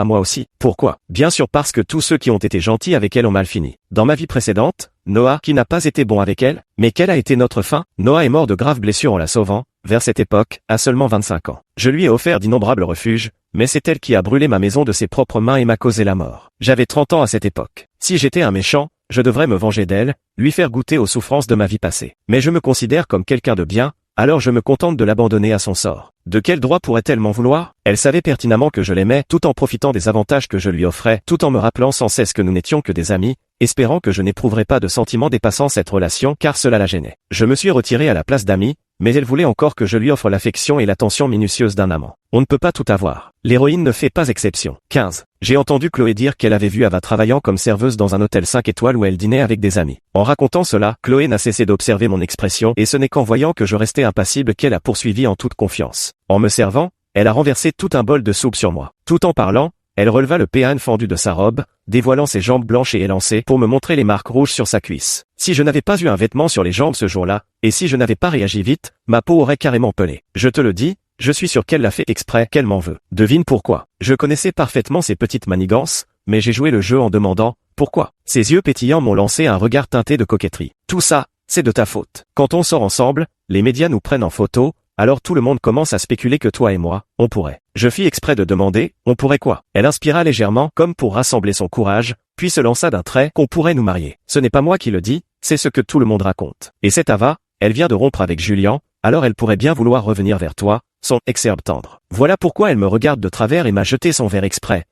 à moi aussi? Pourquoi? Bien sûr parce que tous ceux qui ont été gentils avec elle ont mal fini. Dans ma vie précédente, Noah, qui n'a pas été bon avec elle, mais quelle a été notre fin? Noah est mort de graves blessures en la sauvant, vers cette époque, à seulement 25 ans. Je lui ai offert d'innombrables refuges, mais c'est elle qui a brûlé ma maison de ses propres mains et m'a causé la mort. J'avais 30 ans à cette époque. Si j'étais un méchant, je devrais me venger d'elle, lui faire goûter aux souffrances de ma vie passée. Mais je me considère comme quelqu'un de bien, alors je me contente de l'abandonner à son sort. De quel droit pourrait-elle m'en vouloir? Elle savait pertinemment que je l'aimais, tout en profitant des avantages que je lui offrais, tout en me rappelant sans cesse que nous n'étions que des amis, espérant que je n'éprouverais pas de sentiments dépassant cette relation car cela la gênait. Je me suis retiré à la place d'amis, mais elle voulait encore que je lui offre l'affection et l'attention minutieuse d'un amant. On ne peut pas tout avoir. L'héroïne ne fait pas exception. 15. J'ai entendu Chloé dire qu'elle avait vu Ava travaillant comme serveuse dans un hôtel 5 étoiles où elle dînait avec des amis. En racontant cela, Chloé n'a cessé d'observer mon expression et ce n'est qu'en voyant que je restais impassible qu'elle a poursuivi en toute confiance. En me servant, elle a renversé tout un bol de soupe sur moi. Tout en parlant, elle releva le péane fendu de sa robe, dévoilant ses jambes blanches et élancées pour me montrer les marques rouges sur sa cuisse. Si je n'avais pas eu un vêtement sur les jambes ce jour-là, et si je n'avais pas réagi vite, ma peau aurait carrément pelé. Je te le dis, je suis sûr qu'elle l'a fait exprès, qu'elle m'en veut. Devine pourquoi. Je connaissais parfaitement ses petites manigances, mais j'ai joué le jeu en demandant « Pourquoi ?» Ses yeux pétillants m'ont lancé un regard teinté de coquetterie. Tout ça, c'est de ta faute. Quand on sort ensemble, les médias nous prennent en photo, alors tout le monde commence à spéculer que toi et moi, on pourrait. Je fis exprès de demander, on pourrait quoi? Elle inspira légèrement, comme pour rassembler son courage, puis se lança d'un trait, qu'on pourrait nous marier. Ce n'est pas moi qui le dis, c'est ce que tout le monde raconte. Et cette Ava, elle vient de rompre avec Julian, alors elle pourrait bien vouloir revenir vers toi, son ex-herbe tendre. Voilà pourquoi elle me regarde de travers et m'a jeté son verre exprès.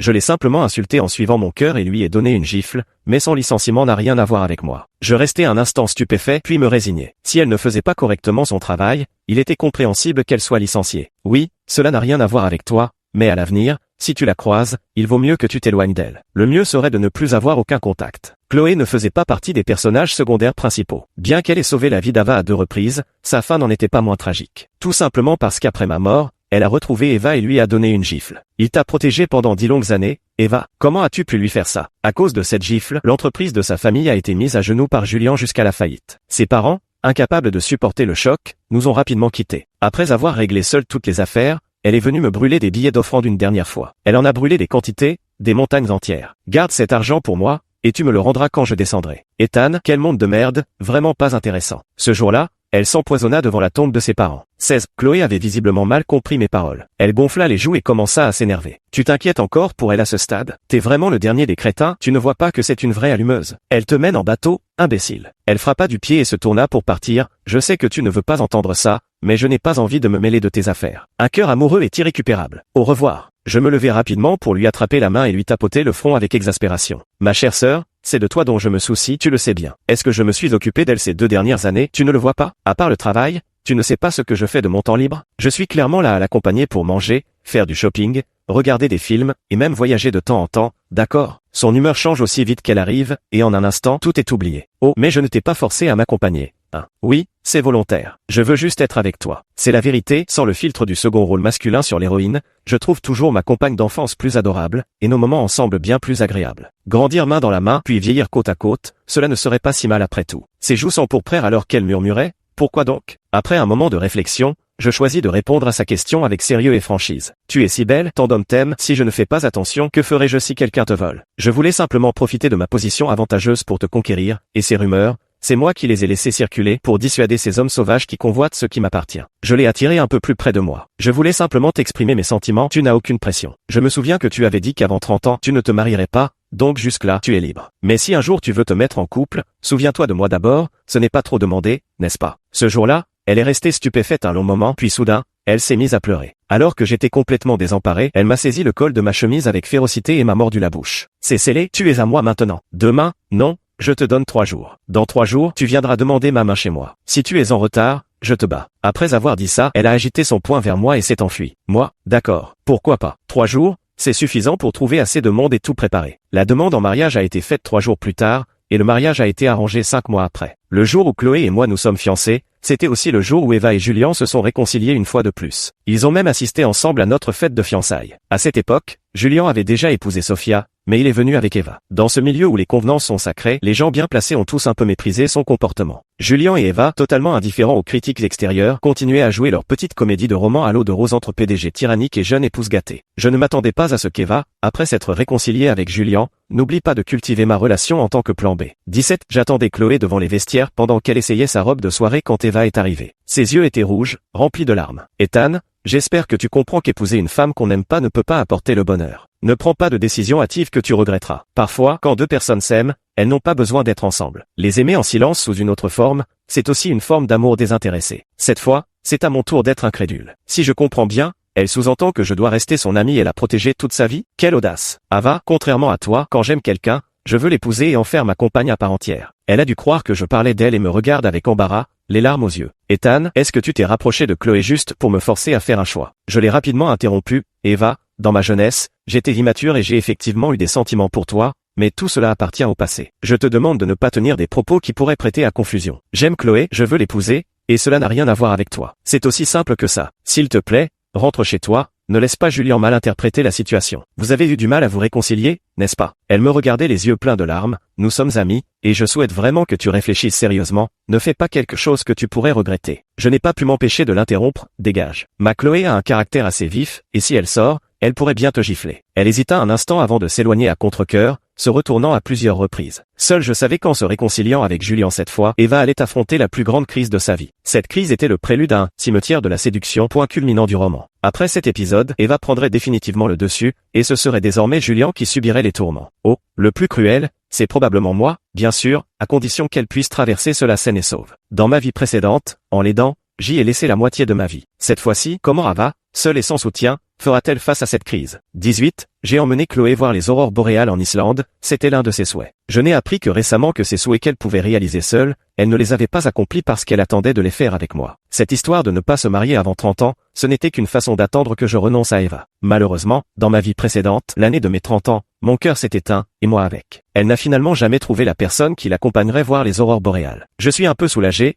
Je l'ai simplement insulté en suivant mon cœur et lui ai donné une gifle, mais son licenciement n'a rien à voir avec moi. Je restai un instant stupéfait puis me résignai. Si elle ne faisait pas correctement son travail, il était compréhensible qu'elle soit licenciée. Oui, cela n'a rien à voir avec toi, mais à l'avenir, si tu la croises, il vaut mieux que tu t'éloignes d'elle. Le mieux serait de ne plus avoir aucun contact. Chloé ne faisait pas partie des personnages secondaires principaux. Bien qu'elle ait sauvé la vie d'Ava à 2 reprises, sa fin n'en était pas moins tragique. Tout simplement parce qu'après ma mort, elle a retrouvé Eva et lui a donné une gifle. Il t'a protégé pendant 10 longues années, Eva. Comment as-tu pu lui faire ça? À cause de cette gifle, l'entreprise de sa famille a été mise à genoux par Julian jusqu'à la faillite. Ses parents, incapables de supporter le choc, nous ont rapidement quittés. Après avoir réglé seule toutes les affaires, elle est venue me brûler des billets d'offrande une dernière fois. Elle en a brûlé des quantités, des montagnes entières. Garde cet argent pour moi, et tu me le rendras quand je descendrai. Ethan, quel monde de merde, vraiment pas intéressant. Ce jour-là, elle s'empoisonna devant la tombe de ses parents. 16. Chloé avait visiblement mal compris mes paroles. Elle gonfla les joues et commença à s'énerver. Tu t'inquiètes encore pour elle à ce stade? T'es vraiment le dernier des crétins, tu ne vois pas que c'est une vraie allumeuse. Elle te mène en bateau, imbécile. Elle frappa du pied et se tourna pour partir. Je sais que tu ne veux pas entendre ça, mais je n'ai pas envie de me mêler de tes affaires. Un cœur amoureux est irrécupérable. Au revoir. Je me levai rapidement pour lui attraper la main et lui tapoter le front avec exaspération. Ma chère sœur, c'est de toi dont je me soucie, tu le sais bien. Est-ce que je me suis occupé d'elle ces 2 dernières années, tu ne le vois pas? À part le travail, Tu ne sais pas ce que je fais de mon temps libre? Je suis clairement là à l'accompagner pour manger, faire du shopping, regarder des films, et même voyager de temps en temps, d'accord? Son humeur change aussi vite qu'elle arrive, et en un instant, tout est oublié. Oh, mais je ne t'ai pas forcé à m'accompagner. Hein. Oui, c'est volontaire. Je veux juste être avec toi. C'est la vérité, sans le filtre du second rôle masculin sur l'héroïne, je trouve toujours ma compagne d'enfance plus adorable, et nos moments ensemble bien plus agréables. Grandir main dans la main, puis vieillir côte à côte, cela ne serait pas si mal après tout. Ses joues s'empourprèrent alors qu'elle murmurait, « Pourquoi donc ?» Après un moment de réflexion, je choisis de répondre à sa question avec sérieux et franchise. « Tu es si belle, tant d'hommes t'aiment, si je ne fais pas attention, que ferais-je si quelqu'un te vole ?» Je voulais simplement profiter de ma position avantageuse pour te conquérir, et ces rumeurs, c'est moi qui les ai laissés circuler pour dissuader ces hommes sauvages qui convoitent ce qui m'appartient. Je l'ai attiré un peu plus près de moi. Je voulais simplement t'exprimer mes sentiments, tu n'as aucune pression. Je me souviens que tu avais dit qu'avant 30 ans, tu ne te marierais pas, donc jusque-là, tu es libre. Mais si un jour tu veux te mettre en couple, souviens-toi de moi d'abord, ce n'est pas trop demandé, n'est-ce pas? Ce jour-là, elle est restée stupéfaite un long moment, puis soudain, elle s'est mise à pleurer. Alors que j'étais complètement désemparé, elle m'a saisi le col de ma chemise avec férocité et m'a mordu la bouche. C'est scellé, tu es à moi maintenant. Demain, non, je te donne 3 jours. Dans 3 jours, tu viendras demander ma main chez moi. Si tu es en retard, je te bats. Après avoir dit ça, elle a agité son poing vers moi et s'est enfuie. Moi, d'accord, pourquoi pas. 3 jours, c'est suffisant pour trouver assez de monde et tout préparer. La demande en mariage a été faite 3 jours plus tard, et le mariage a été arrangé 5 mois après. Le jour où Chloé et moi nous sommes fiancés, c'était aussi le jour où Eva et Julien se sont réconciliés une fois de plus. Ils ont même assisté ensemble à notre fête de fiançailles. À cette époque, Julien avait déjà épousé Sophia, mais il est venu avec Eva. Dans ce milieu où les convenances sont sacrées, les gens bien placés ont tous un peu méprisé son comportement. Julien et Eva, totalement indifférents aux critiques extérieures, continuaient à jouer leur petite comédie de roman à l'eau de rose entre PDG tyrannique et jeune épouse gâtée. Je ne m'attendais pas à ce qu'Eva, après s'être réconciliée avec Julien, n'oublie pas de cultiver ma relation en tant que plan B. 17. J'attendais Chloé devant les vestiaires pendant qu'elle essayait sa robe de soirée quand Eva est arrivée. Ses yeux étaient rouges, remplis de larmes. Ethan, j'espère que tu comprends qu'épouser une femme qu'on n'aime pas ne peut pas apporter le bonheur. Ne prends pas de décision hâtive que tu regretteras. Parfois, quand 2 personnes s'aiment, elles n'ont pas besoin d'être ensemble. Les aimer en silence sous une autre forme, c'est aussi une forme d'amour désintéressé. Cette fois, c'est à mon tour d'être incrédule. Si je comprends bien, elle sous-entend que je dois rester son amie et la protéger toute sa vie? Quelle audace! Ava, contrairement à toi, quand j'aime quelqu'un, je veux l'épouser et en faire ma compagne à part entière. Elle a dû croire que je parlais d'elle et me regarde avec embarras, les larmes aux yeux. Ethan, est-ce que tu t'es rapproché de Chloé juste pour me forcer à faire un choix? Je l'ai rapidement interrompu. Eva, dans ma jeunesse, j'étais immature et j'ai effectivement eu des sentiments pour toi, mais tout cela appartient au passé. Je te demande de ne pas tenir des propos qui pourraient prêter à confusion. J'aime Chloé, je veux l'épouser, et cela n'a rien à voir avec toi. C'est aussi simple que ça. S'il te plaît, rentre chez toi, ne laisse pas Julien mal interpréter la situation. Vous avez eu du mal à vous réconcilier, n'est-ce pas? Elle me regardait les yeux pleins de larmes. Nous sommes amis, et je souhaite vraiment que tu réfléchisses sérieusement. Ne fais pas quelque chose que tu pourrais regretter. Je n'ai pas pu m'empêcher de l'interrompre, dégage. Ma Chloé a un caractère assez vif, et si elle sort, elle pourrait bien te gifler. Elle hésita un instant avant de s'éloigner à contre-cœur, se retournant à plusieurs reprises. Seul je savais qu'en se réconciliant avec Julien cette fois, Eva allait affronter la plus grande crise de sa vie. Cette crise était le prélude à un cimetière de la séduction, point culminant du roman. Après cet épisode, Eva prendrait définitivement le dessus, et ce serait désormais Julien qui subirait les tourments. Oh, le plus cruel, c'est probablement moi, bien sûr, à condition qu'elle puisse traverser cela saine et sauve. Dans ma vie précédente, en l'aidant, j'y ai laissé la moitié de ma vie. Cette fois-ci, comment Ava, seule et sans soutien, fera-t-elle face à cette crise? 18. J'ai emmené Chloé voir les aurores boréales en Islande, c'était l'un de ses souhaits. Je n'ai appris que récemment que ces souhaits qu'elle pouvait réaliser seule, elle ne les avait pas accomplis parce qu'elle attendait de les faire avec moi. Cette histoire de ne pas se marier avant 30 ans, ce n'était qu'une façon d'attendre que je renonce à Eva. Malheureusement, dans ma vie précédente, l'année de mes 30 ans, mon cœur s'est éteint, et moi avec. Elle n'a finalement jamais trouvé la personne qui l'accompagnerait voir les aurores boréales. Je suis un peu soulagé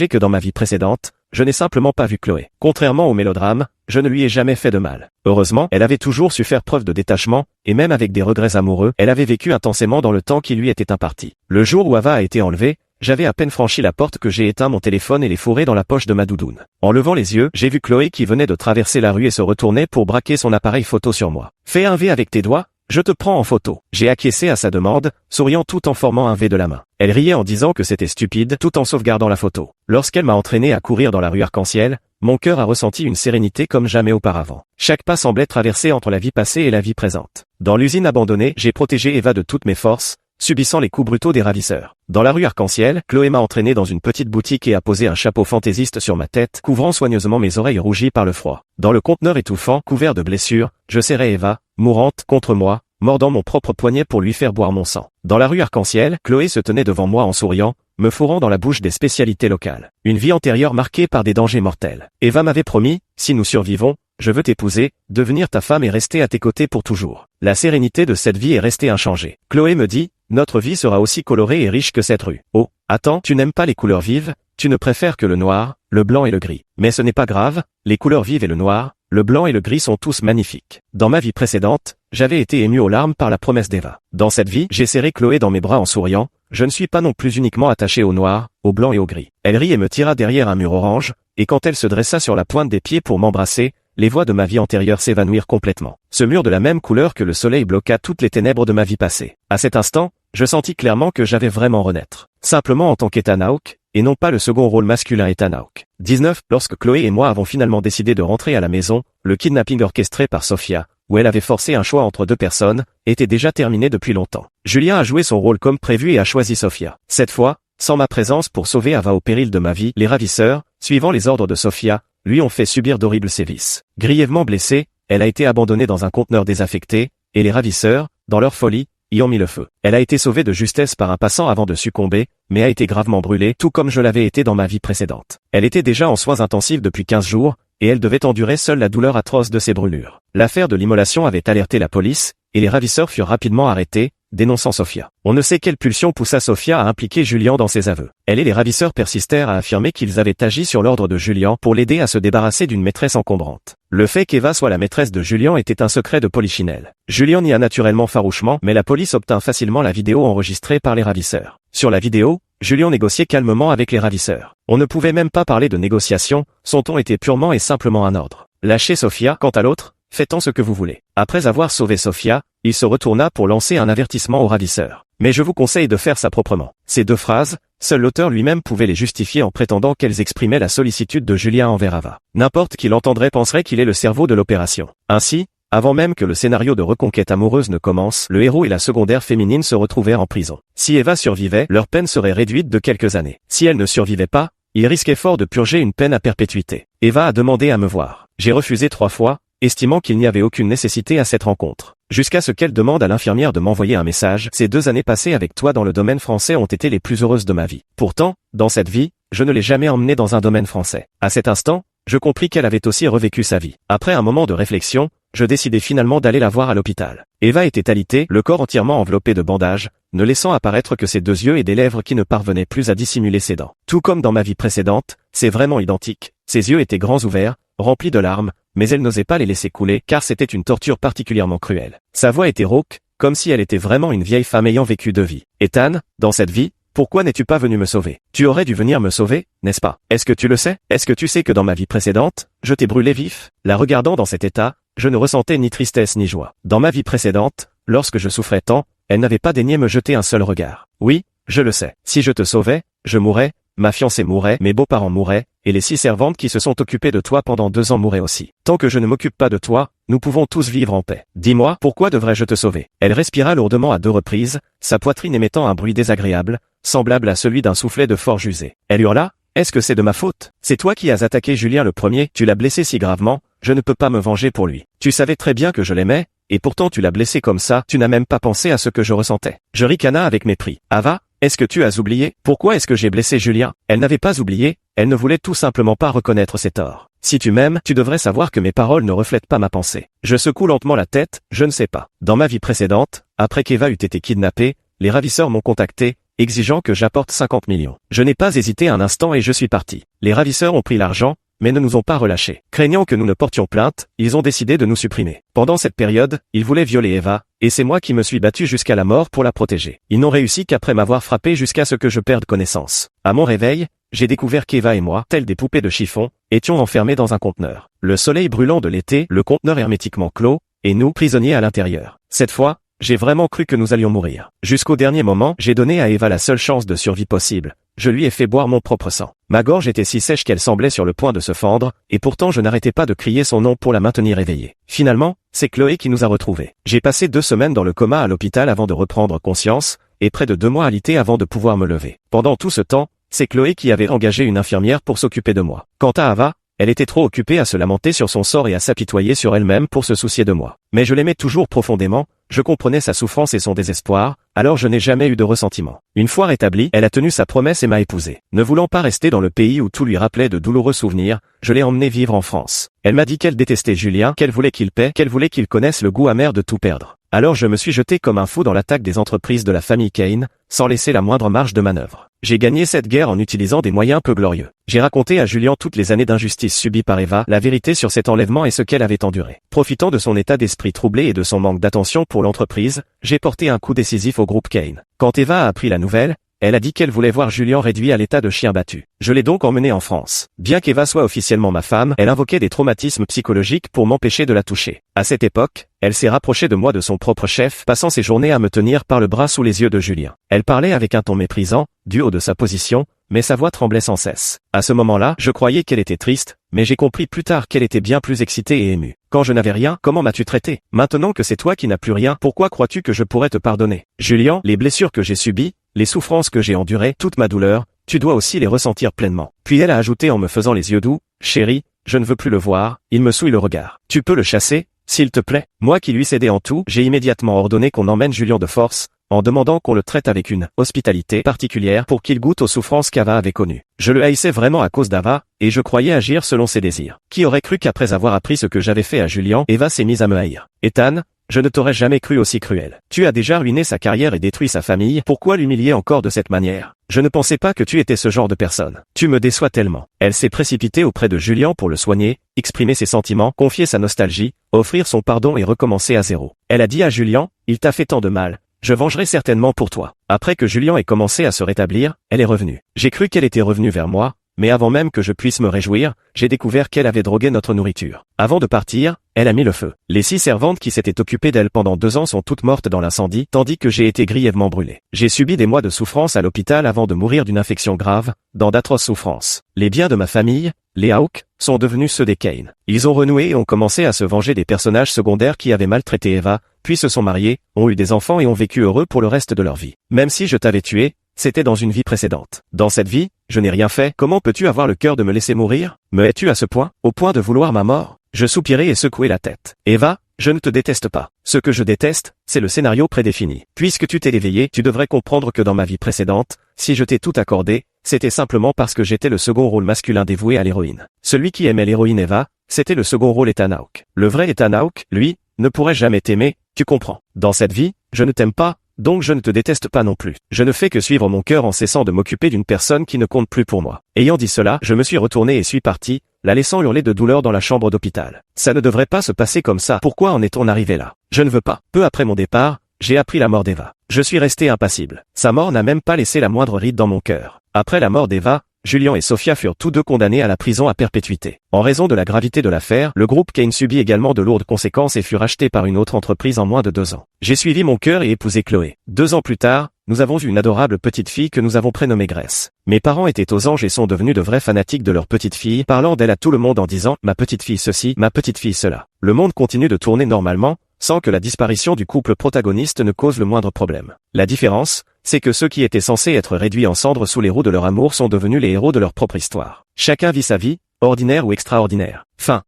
que dans ma vie précédente, je n'ai simplement pas vu Chloé. Contrairement au mélodrame, je ne lui ai jamais fait de mal. Heureusement, elle avait toujours su faire preuve de détachement, et même avec des regrets amoureux, elle avait vécu intensément dans le temps qui lui était imparti. Le jour où Ava a été enlevée, j'avais à peine franchi la porte que j'ai éteint mon téléphone et les fourré dans la poche de ma doudoune. En levant les yeux, j'ai vu Chloé qui venait de traverser la rue et se retournait pour braquer son appareil photo sur moi. Fais un V avec tes doigts, je te prends en photo. J'ai acquiescé à sa demande, souriant tout en formant un V de la main. Elle riait en disant que c'était stupide tout en sauvegardant la photo. Lorsqu'elle m'a entraîné à courir dans la rue Arc-en-Ciel, mon cœur a ressenti une sérénité comme jamais auparavant. Chaque pas semblait traverser entre la vie passée et la vie présente. Dans l'usine abandonnée, j'ai protégé Eva de toutes mes forces, subissant les coups brutaux des ravisseurs. Dans la rue Arc-en-Ciel, Chloé m'a entraîné dans une petite boutique et a posé un chapeau fantaisiste sur ma tête, couvrant soigneusement mes oreilles rougies par le froid. Dans le conteneur étouffant, couvert de blessures, je serrais Eva, mourante, contre moi, mordant mon propre poignet pour lui faire boire mon sang. Dans la rue Arc-en-Ciel, Chloé se tenait devant moi en souriant, me fourrant dans la bouche des spécialités locales. Une vie antérieure marquée par des dangers mortels. Eva m'avait promis, si nous survivons, je veux t'épouser, devenir ta femme et rester à tes côtés pour toujours. La sérénité de cette vie est restée inchangée. Chloé me dit, notre vie sera aussi colorée et riche que cette rue. Oh, attends, tu n'aimes pas les couleurs vives, tu ne préfères que le noir, le blanc et le gris. Mais ce n'est pas grave, les couleurs vives et le noir, le blanc et le gris sont tous magnifiques. Dans ma vie précédente, j'avais été ému aux larmes par la promesse d'Eva. Dans cette vie, j'ai serré Chloé dans mes bras en souriant, je ne suis pas non plus uniquement attaché au noir, au blanc et au gris. Elle rit et me tira derrière un mur orange, et quand elle se dressa sur la pointe des pieds pour m'embrasser, les voix de ma vie antérieure s'évanouirent complètement. Ce mur de la même couleur que le soleil bloqua toutes les ténèbres de ma vie passée. À cet instant, je sentis clairement que j'avais vraiment renaître. Simplement en tant qu'Ethan Hawke, et non pas le second rôle masculin Ethan Hawke. 19. Lorsque Chloé et moi avons finalement décidé de rentrer à la maison, le kidnapping orchestré par Sophia, où elle avait forcé un choix entre deux personnes, était déjà terminé depuis longtemps. Julien a joué son rôle comme prévu et a choisi Sophia. Cette fois, sans ma présence pour sauver Ava au péril de ma vie, les ravisseurs, suivant les ordres de Sophia, lui ont fait subir d'horribles sévices. Grièvement blessée, elle a été abandonnée dans un conteneur désaffecté, et les ravisseurs, dans leur folie, y ont mis le feu. Elle a été sauvée de justesse par un passant avant de succomber, mais a été gravement brûlée, tout comme je l'avais été dans ma vie précédente. Elle était déjà en soins intensifs depuis 15 jours, et elle devait endurer seule la douleur atroce de ses brûlures. L'affaire de l'immolation avait alerté la police, et les ravisseurs furent rapidement arrêtés, dénonçant Sophia. On ne sait quelle pulsion poussa Sophia à impliquer Julien dans ses aveux. Elle et les ravisseurs persistèrent à affirmer qu'ils avaient agi sur l'ordre de Julien pour l'aider à se débarrasser d'une maîtresse encombrante. Le fait qu'Eva soit la maîtresse de Julien était un secret de Polichinelle. Julien nia naturellement farouchement, mais la police obtint facilement la vidéo enregistrée par les ravisseurs. Sur la vidéo, Julien négociait calmement avec les ravisseurs. On ne pouvait même pas parler de négociation, son ton était purement et simplement un ordre. Lâchez Sophia, quant à l'autre, faites-en ce que vous voulez. Après avoir sauvé Sophia, il se retourna pour lancer un avertissement aux ravisseurs. Mais je vous conseille de faire ça proprement. Ces deux phrases, seul l'auteur lui-même pouvait les justifier en prétendant qu'elles exprimaient la sollicitude de Julien envers Ava. N'importe qui l'entendrait penserait qu'il est le cerveau de l'opération. Ainsi, avant même que le scénario de reconquête amoureuse ne commence, le héros et la secondaire féminine se retrouvèrent en prison. Si Eva survivait, leur peine serait réduite de quelques années. Si elle ne survivait pas, ils risquaient fort de purger une peine à perpétuité. Eva a demandé à me voir. J'ai refusé 3 fois, estimant qu'il n'y avait aucune nécessité à cette rencontre. Jusqu'à ce qu'elle demande à l'infirmière de m'envoyer un message. Ces 2 années passées avec toi dans le domaine français ont été les plus heureuses de ma vie. Pourtant, dans cette vie, je ne l'ai jamais emmenée dans un domaine français. À cet instant, je compris qu'elle avait aussi revécu sa vie. Après un moment de réflexion, je décidai finalement d'aller la voir à l'hôpital. Eva était alitée, le corps entièrement enveloppé de bandages, ne laissant apparaître que ses 2 yeux et des lèvres qui ne parvenaient plus à dissimuler ses dents. Tout comme dans ma vie précédente, c'est vraiment identique. Ses yeux étaient grands ouverts, remplis de larmes, mais elle n'osait pas les laisser couler car c'était une torture particulièrement cruelle. Sa voix était rauque, comme si elle était vraiment une vieille femme ayant vécu 2 vies. Ethan, dans cette vie, pourquoi n'es-tu pas venu me sauver? Tu aurais dû venir me sauver, n'est-ce pas? Est-ce que tu le sais? Est-ce que tu sais que dans ma vie précédente, je t'ai brûlé vif? La regardant dans cet état, je ne ressentais ni tristesse ni joie. Dans ma vie précédente, lorsque je souffrais tant, elle n'avait pas daigné me jeter un seul regard. Oui, je le sais. Si je te sauvais, je mourrais, ma fiancée mourrait, mes beaux-parents mourraient, et les 6 servantes qui se sont occupées de toi pendant 2 ans mourraient aussi. Tant que je ne m'occupe pas de toi, nous pouvons tous vivre en paix. Dis-moi, pourquoi devrais-je te sauver? Elle respira lourdement à 2 reprises, sa poitrine émettant un bruit désagréable, semblable à celui d'un soufflet de forge usé. Elle hurla, est-ce que c'est de ma faute? C'est toi qui as attaqué Julien le premier, tu l'as blessé si gravement, je ne peux pas me venger pour lui. Tu savais très bien que je l'aimais, et pourtant tu l'as blessé comme ça, tu n'as même pas pensé à ce que je ressentais. Je ricana avec mépris. Ava, est-ce que tu as oublié? Pourquoi est-ce que j'ai blessé Julien? Elle n'avait pas oublié, elle ne voulait tout simplement pas reconnaître ses torts. Si tu m'aimes, tu devrais savoir que mes paroles ne reflètent pas ma pensée. Je secoue lentement la tête, je ne sais pas. Dans ma vie précédente, après qu'Eva eût été kidnappée, les ravisseurs m'ont contacté, exigeant que j'apporte 50 millions. Je n'ai pas hésité un instant et je suis parti. Les ravisseurs ont pris l'argent, mais ne nous ont pas relâchés. Craignant que nous ne portions plainte, ils ont décidé de nous supprimer. Pendant cette période, ils voulaient violer Eva, et c'est moi qui me suis battu jusqu'à la mort pour la protéger. Ils n'ont réussi qu'après m'avoir frappé jusqu'à ce que je perde connaissance. À mon réveil, j'ai découvert qu'Eva et moi, tels des poupées de chiffon, étions enfermés dans un conteneur. Le soleil brûlant de l'été, le conteneur hermétiquement clos, et nous, prisonniers à l'intérieur. Cette fois, j'ai vraiment cru que nous allions mourir. Jusqu'au dernier moment, j'ai donné à Eva la seule chance de survie possible. Je lui ai fait boire mon propre sang. Ma gorge était si sèche qu'elle semblait sur le point de se fendre, et pourtant je n'arrêtais pas de crier son nom pour la maintenir éveillée. Finalement, c'est Chloé qui nous a retrouvés. J'ai passé 2 semaines dans le coma à l'hôpital avant de reprendre conscience, et près de 2 mois alité avant de pouvoir me lever. Pendant tout ce temps, c'est Chloé qui avait engagé une infirmière pour s'occuper de moi. Quant à Ava, elle était trop occupée à se lamenter sur son sort et à s'apitoyer sur elle-même pour se soucier de moi. Mais je l'aimais toujours profondément, Je comprenais sa souffrance et son désespoir, alors je n'ai jamais eu de ressentiment. Une fois rétablie, elle a tenu sa promesse et m'a épousé. Ne voulant pas rester dans le pays où tout lui rappelait de douloureux souvenirs, je l'ai emmenée vivre en France. Elle m'a dit qu'elle détestait Julien, qu'elle voulait qu'il paie, qu'elle voulait qu'il connaisse le goût amer de tout perdre. Alors je me suis jeté comme un fou dans l'attaque des entreprises de la famille Kane, sans laisser la moindre marge de manœuvre. J'ai gagné cette guerre en utilisant des moyens peu glorieux. J'ai raconté à Julien toutes les années d'injustice subies par Eva, la vérité sur cet enlèvement et ce qu'elle avait enduré. Profitant de son état d'esprit troublé et de son manque d'attention pour l'entreprise, j'ai porté un coup décisif au groupe Kane. Quand Eva a appris la nouvelle, elle a dit qu'elle voulait voir Julien réduit à l'état de chien battu. Je l'ai donc emmené en France. Bien qu'Eva soit officiellement ma femme, elle invoquait des traumatismes psychologiques pour m'empêcher de la toucher. À cette époque, elle s'est rapprochée de moi de son propre chef, passant ses journées à me tenir par le bras sous les yeux de Julien. Elle parlait avec un ton méprisant, du haut de sa position, mais sa voix tremblait sans cesse. À ce moment-là, je croyais qu'elle était triste, mais j'ai compris plus tard qu'elle était bien plus excitée et émue. Quand je n'avais rien, comment m'as-tu traité? Maintenant que c'est toi qui n'as plus rien, pourquoi crois-tu que je pourrais te pardonner? Julien, les blessures que j'ai subies, les souffrances que j'ai endurées, toute ma douleur, tu dois aussi les ressentir pleinement. Puis elle a ajouté en me faisant les yeux doux, chérie, je ne veux plus le voir, il me souille le regard. Tu peux le chasser, s'il te plaît? Moi qui lui cédais en tout, j'ai immédiatement ordonné qu'on emmène Julien de force, en demandant qu'on le traite avec une hospitalité particulière pour qu'il goûte aux souffrances qu'Ava avait connues. Je le haïssais vraiment à cause d'Ava, et je croyais agir selon ses désirs. Qui aurait cru qu'après avoir appris ce que j'avais fait à Julien, Eva s'est mise à me haïr? Ethan, je ne t'aurais jamais cru aussi cruel. Tu as déjà ruiné sa carrière et détruit sa famille, pourquoi l'humilier encore de cette manière? Je ne pensais pas que tu étais ce genre de personne. Tu me déçois tellement. Elle s'est précipitée auprès de Julien pour le soigner, exprimer ses sentiments, confier sa nostalgie, offrir son pardon et recommencer à zéro. Elle a dit à Julien, il t'a fait tant de mal. Je vengerai certainement pour toi. Après que Julien ait commencé à se rétablir, elle est revenue. J'ai cru qu'elle était revenue vers moi, mais avant même que je puisse me réjouir, j'ai découvert qu'elle avait drogué notre nourriture. Avant de partir, elle a mis le feu. Les 6 servantes qui s'étaient occupées d'elle pendant 2 ans sont toutes mortes dans l'incendie, tandis que j'ai été grièvement brûlé. J'ai subi des mois de souffrance à l'hôpital avant de mourir d'une infection grave, dans d'atroces souffrances. Les biens de ma famille, les Hawks, sont devenus ceux des Kane. Ils ont renoué et ont commencé à se venger des personnages secondaires qui avaient maltraité Eva, puis se sont mariés, ont eu des enfants et ont vécu heureux pour le reste de leur vie. Même si je t'avais tué, c'était dans une vie précédente. Dans cette vie, je n'ai rien fait. Comment peux-tu avoir le cœur de me laisser mourir? Me hais-tu à ce point, au point de vouloir ma mort? Je soupirai et secouai la tête. Eva, je ne te déteste pas. Ce que je déteste, c'est le scénario prédéfini. Puisque tu t'es éveillé, tu devrais comprendre que dans ma vie précédente, si je t'ai tout accordé, c'était simplement parce que j'étais le second rôle masculin dévoué à l'héroïne. Celui qui aimait l'héroïne Eva, c'était le second rôle Ethan Hawke. Le vrai Ethan Hawke, lui, ne pourrait jamais t'aimer, tu comprends. Dans cette vie, je ne t'aime pas, donc je ne te déteste pas non plus. Je ne fais que suivre mon cœur en cessant de m'occuper d'une personne qui ne compte plus pour moi. Ayant dit cela, je me suis retourné et suis parti, la laissant hurler de douleur dans la chambre d'hôpital. Ça ne devrait pas se passer comme ça. Pourquoi en est-on arrivé là? Je ne veux pas. Peu après mon départ, j'ai appris la mort d'Eva. Je suis resté impassible. Sa mort n'a même pas laissé la moindre ride dans mon cœur. Après la mort d'Eva, Julien et Sophia furent tous deux condamnés à la prison à perpétuité. En raison de la gravité de l'affaire, le groupe Kane subit également de lourdes conséquences et fut racheté par une autre entreprise en moins de 2 ans. J'ai suivi mon cœur et épousé Chloé. 2 ans plus tard, nous avons eu une adorable petite fille que nous avons prénommée Grace. Mes parents étaient aux anges et sont devenus de vrais fanatiques de leur petite fille, parlant d'elle à tout le monde en disant « ma petite fille ceci, ma petite fille cela ». Le monde continue de tourner normalement, sans que la disparition du couple protagoniste ne cause le moindre problème. La différence, c'est que ceux qui étaient censés être réduits en cendres sous les roues de leur amour sont devenus les héros de leur propre histoire. Chacun vit sa vie, ordinaire ou extraordinaire. Fin.